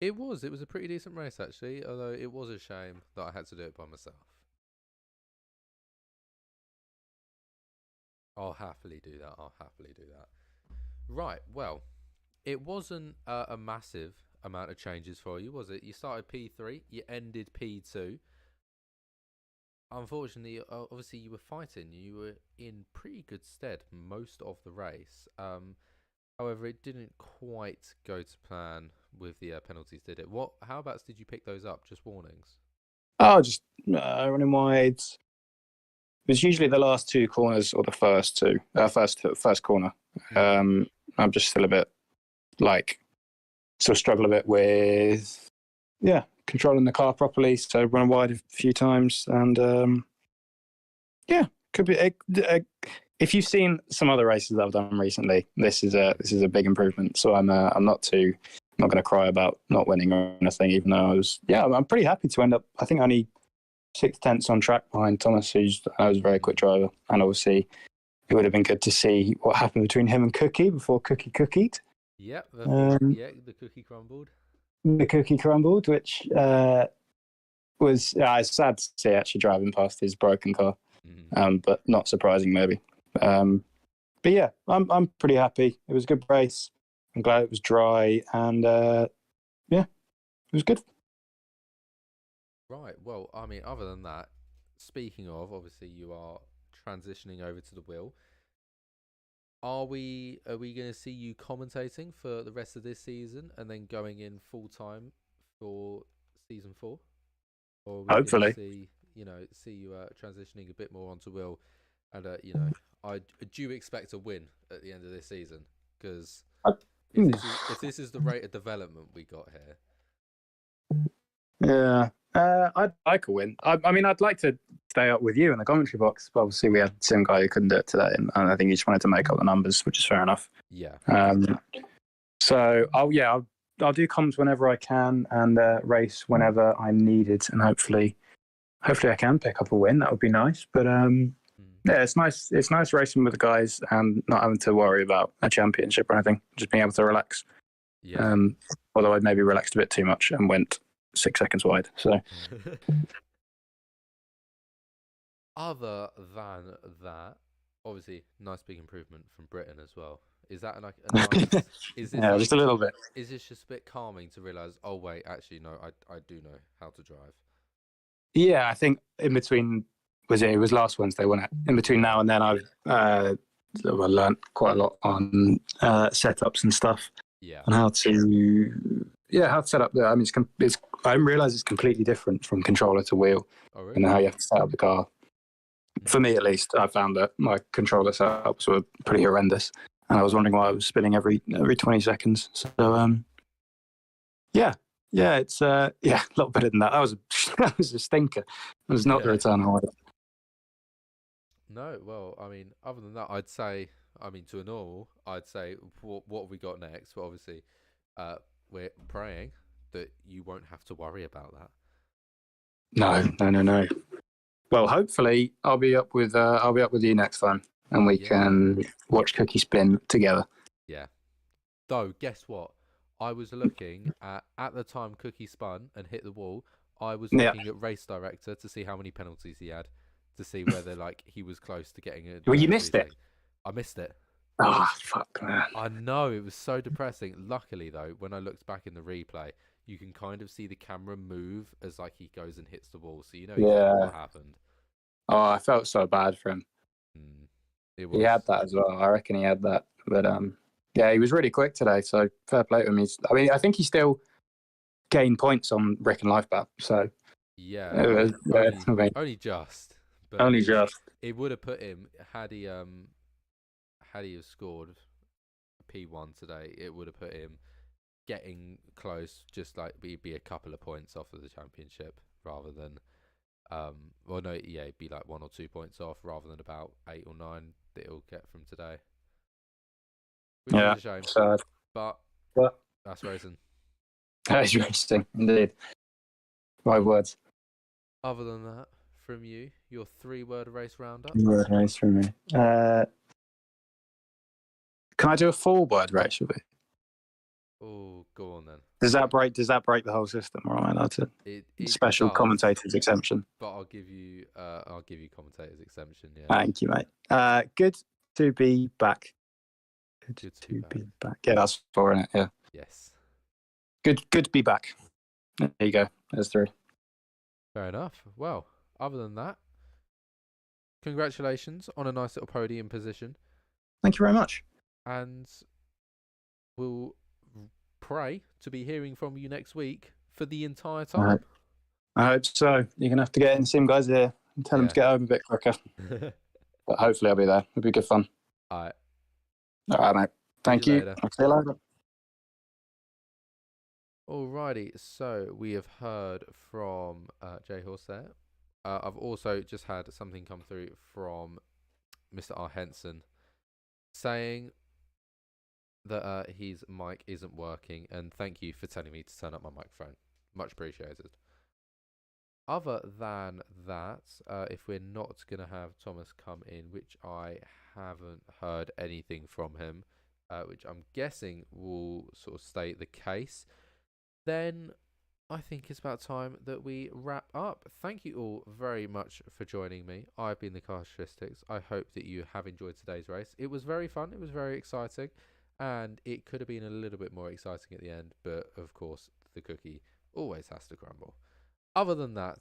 It was. It was a pretty decent race actually, although it was a shame that I had to do it by myself. I'll happily do that. I'll happily do that. Right. Well, it wasn't a massive amount of changes for you, was it? You started P3, you ended P2. Unfortunately, obviously, you were fighting. You were in pretty good stead most of the race. However, it didn't quite go to plan with the penalties, did it? What? How about did you pick those up? Just warnings. Oh, just running wide. It was usually the last two corners or the first two, first corner. I'm just still a bit still struggle a bit with controlling the car properly. So run wide a few times, and could be. If you've seen some other races that I've done recently, this is a big improvement. So I'm not going to cry about not winning or anything. Even though I'm pretty happy to end up. I think only 6/10 on track behind Thomas, who's a very quick driver, and obviously it would have been good to see what happened between him and Cookie before Cookie cookied. Yep. The cookie crumbled. The cookie crumbled, which was sad to see actually driving past his broken car, but not surprising maybe. But yeah, I'm pretty happy. It was a good race. I'm glad it was dry, and it was good. Right. Well, I mean, other than that, speaking of, obviously you are transitioning over to the wheel. Are we going to see you commentating for the rest of this season and then going in full time for season 4? Or are we Hopefully. going to see you transitioning a bit more onto wheel, and I do expect a win at the end of this season, because if this is the rate of development we got here. Yeah, I'd like a win. I mean, I'd like to stay up with you in the commentary box, but obviously we had the same guy who couldn't do it today, and I think he just wanted to make up the numbers, which is fair enough. Yeah. So I'll do comms whenever I can, and race whenever I'm needed, and hopefully I can pick up a win. That would be nice. But yeah, it's nice. It's nice racing with the guys and not having to worry about a championship or anything. Just being able to relax. Yeah. Although I'd maybe relaxed a bit too much and went 6 seconds wide. So. Other than that, obviously, nice big improvement from Britain as well. Is that a nice? Is this just a little bit. Is this just a bit calming to realise? Oh wait, actually no, I do know how to drive. Yeah, I think in between it was last Wednesday, wasn't it? In between now and then, I've learned quite a lot on setups and stuff. Yeah. And how to set up I mean, I didn't realise it's completely different from controller to wheel. Oh really? And how you have to set up the car. For me, at least, I found that my controller setups were pretty horrendous, and I was wondering why I was spinning every 20 seconds. So it's a lot better than that. That was a stinker. It was not the return I wanted. No, well, I mean, other than that, I'd say, I mean, to a normal, I'd say, what have we got next? Well, obviously, uh, we're praying that you won't have to worry about that. No. Well, hopefully I'll be up with you next time, and we Yeah, can watch Cookie spin together. yeah. Though, guess what? I was looking at the time Cookie spun and hit the wall. I was Yeah. looking at race director to see how many penalties he had, to see whether like he was close to getting a Well, you Grand Prix missed it. thing. I missed it. Oh, fuck, man. I know it was so depressing. Luckily, though, when I looked back in the replay, you can kind of see the camera move as like he goes and hits the wall, so you know exactly Yeah. what happened. Oh, I felt so bad for him. Mm, it He had was, that as well. I reckon he had that. But yeah, he was really quick today. So fair play to him. I think he still gained points on Rick and Lifebap. So yeah. it I was, mean, yeah, only just, but only just. it would have put him had he have scored a P1 today. It would have put him getting close, just like be a couple of points off of the championship rather than well no yeah it'd be like 1 or 2 points off rather than about 8 or 9 that it'll get from today, which is Yeah. a shame, So but yeah, that's racing. that is interesting indeed. Five words. Other than that, from you, your 3-word race roundup. Word race from me. Can I do a 4 word race with it? Oh, go on then. Does that break the whole system, or am I allowed to? It Special does, commentators exemption. but I'll give you commentators exemption. Yeah, Thank you, mate. Good to be back. Good good to to be be back. back. Yeah, that's 4, isn't it? Yeah. Yes, Good to be back. There you go. There's 3. fair enough. Well, other than that, congratulations on a nice little podium position, Thank you very much. and we'll pray to be hearing from you next week for the entire time. I hope so. You're going to have to get in the sim guys here and tell them to get home a bit quicker. But hopefully I'll be there. It'll be good fun. All right. All right, mate. Thank you. Later. I'll see you later. Alrighty, so we have heard from J Horse there. I've also just had something come through from Mr. R. Henson saying that his mic isn't working, and thank you for telling me to turn up my microphone. Much appreciated. Other than that, if we're not going to have Thomas come in, which I haven't heard anything from him, which I'm guessing will sort of state the case, then I think it's about time that we wrap up. Thank you all very much for joining me. I've been the Castaristics. I hope that you have enjoyed today's race. It was very fun. It was very exciting. And it could have been a little bit more exciting at the end. But, of course, the cookie always has to crumble. Other than that,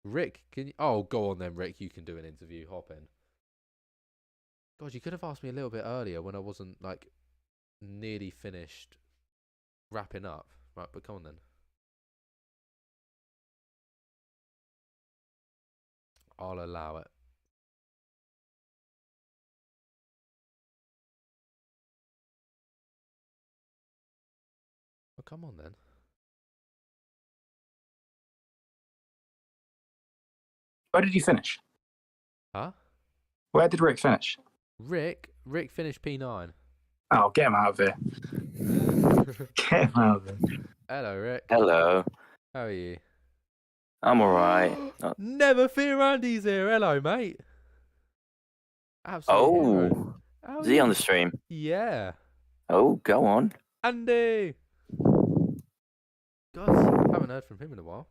Rick, can you... Oh, go on then, Rick. You can do an interview. Hop in. God, you could have asked me a little bit earlier when I wasn't, like, nearly finished wrapping up. Right, but come on then. I'll allow it. Well, come on then. Where did you finish? Huh? Where did Rick finish? Rick finished P9. Oh, get him out of here. Get him out of here. Hello, Rick. Hello. How are you? I'm alright. Never Fear Andy's here. Hello, mate. Absolute hero. Oh, How is are he on you? the stream? Yeah. Oh, go on. Andy! God, haven't heard from him in a while.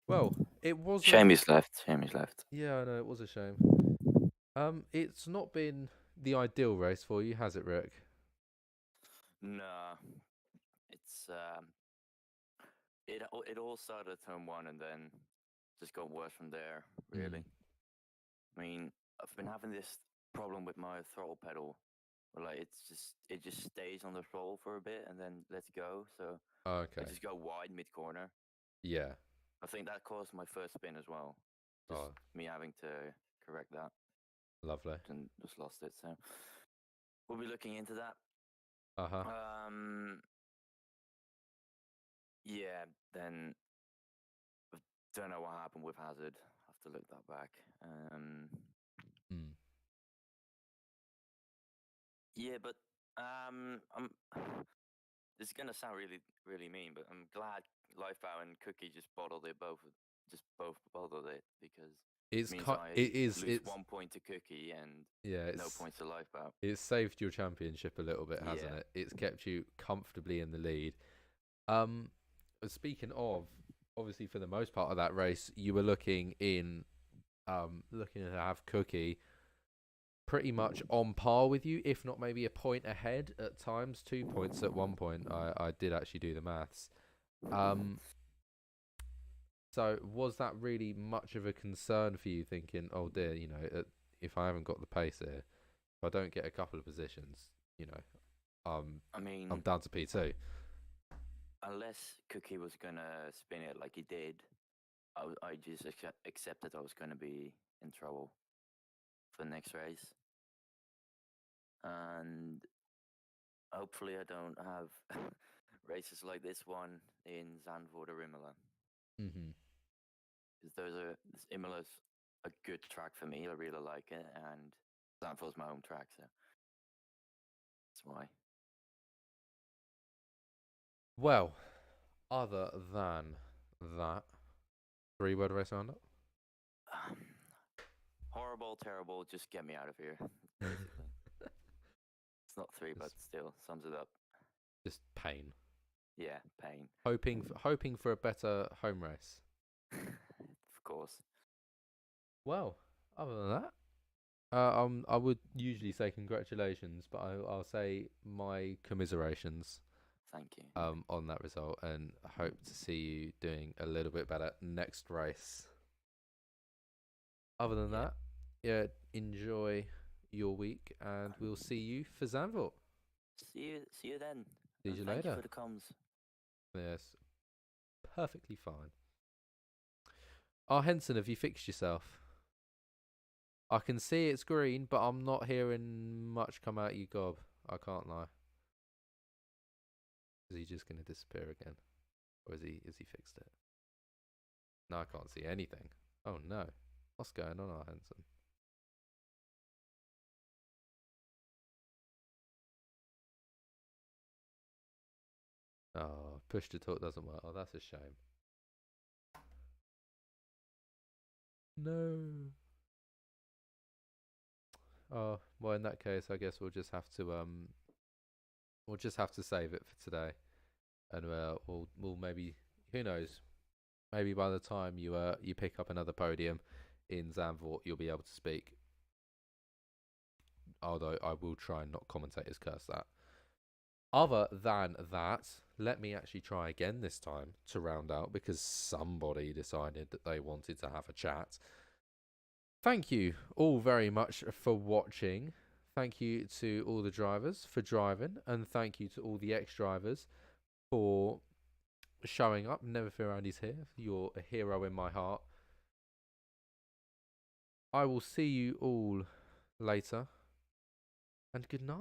Well, it was Shame he's left. Shame he's left. Yeah, I know, it was a shame. It's not been the ideal race for you, has it, Rick? Nah, it's it all started at turn 1 and then just got worse from there. Really. I mean, I've been having this problem with my throttle pedal, where like it just stays on the throttle for a bit and then lets go. So Okay. I just go wide mid corner. Yeah. I think that caused my first spin as well. Just me having to correct that. Lovely. And just lost it. So we'll be looking into that. Uh-huh. Yeah, then I don't know what happened with Hazard. to look that back. Mm. Yeah, but I'm. This is gonna sound really, really mean, but I'm glad Lifeboat and Cookie just bottled it both bottled it, because It's means it is lose it's 1 point to Cookie and yeah, no it's points to Lifeboat. it's saved your championship a little bit, hasn't Yeah. it? It's kept you comfortably in the lead. Speaking of, obviously for the most part of that race, you were looking to have Cookie pretty much on par with you, if not maybe a point ahead at times, 2 points at one point. I did actually do the maths. So was that really much of a concern for you, thinking, oh dear, if I haven't got the pace here, if I don't get a couple of positions, I mean, I'm down to P2. unless Cookie was gonna spin it like he did, I just accepted I was gonna be in trouble for the next race, and hopefully I don't have races like this one in Zandvoort or Imola, Mm-hmm. because Imola's a good track for me. I really like it, and Zandvoort's my home track, so that's why. Well, other than that, 3-word race roundup. Horrible, terrible. Just get me out of here. Basically, it's not three, but still sums it up. Just pain. Yeah, pain. Hoping for a better home race. Of course. Well, other than that, I would usually say congratulations, but I'll say my commiserations. Thank you. On that result, and hope to see you doing a little bit better next race. Other than that, yeah, enjoy your week, and we'll see you for Zandvoort. See you then. See And you thank later. you for the comms. Yes, perfectly fine. Henson, have you fixed yourself? I can see it's green, but I'm not hearing much come out you gob. I can't lie. Is he just gonna disappear again? Or is he fixed it? No, I can't see anything. Oh no. What's going on, Henson? Oh, push to talk doesn't work. Oh, that's a shame. No. Oh, well, in that case, I guess we'll just have to save it for today, and we'll maybe, who knows, maybe by the time you pick up another podium in Zandvoort, you'll be able to speak. Although I will try and not commentators curse that. Other than that, let me actually try again this time to round out, because somebody decided that they wanted to have a chat. Thank you all very much for watching. Thank you to all the drivers for driving, and thank you to all the ex-drivers for showing up. Never fear, Andy's here. You're a hero in my heart. I will see you all later, and good night.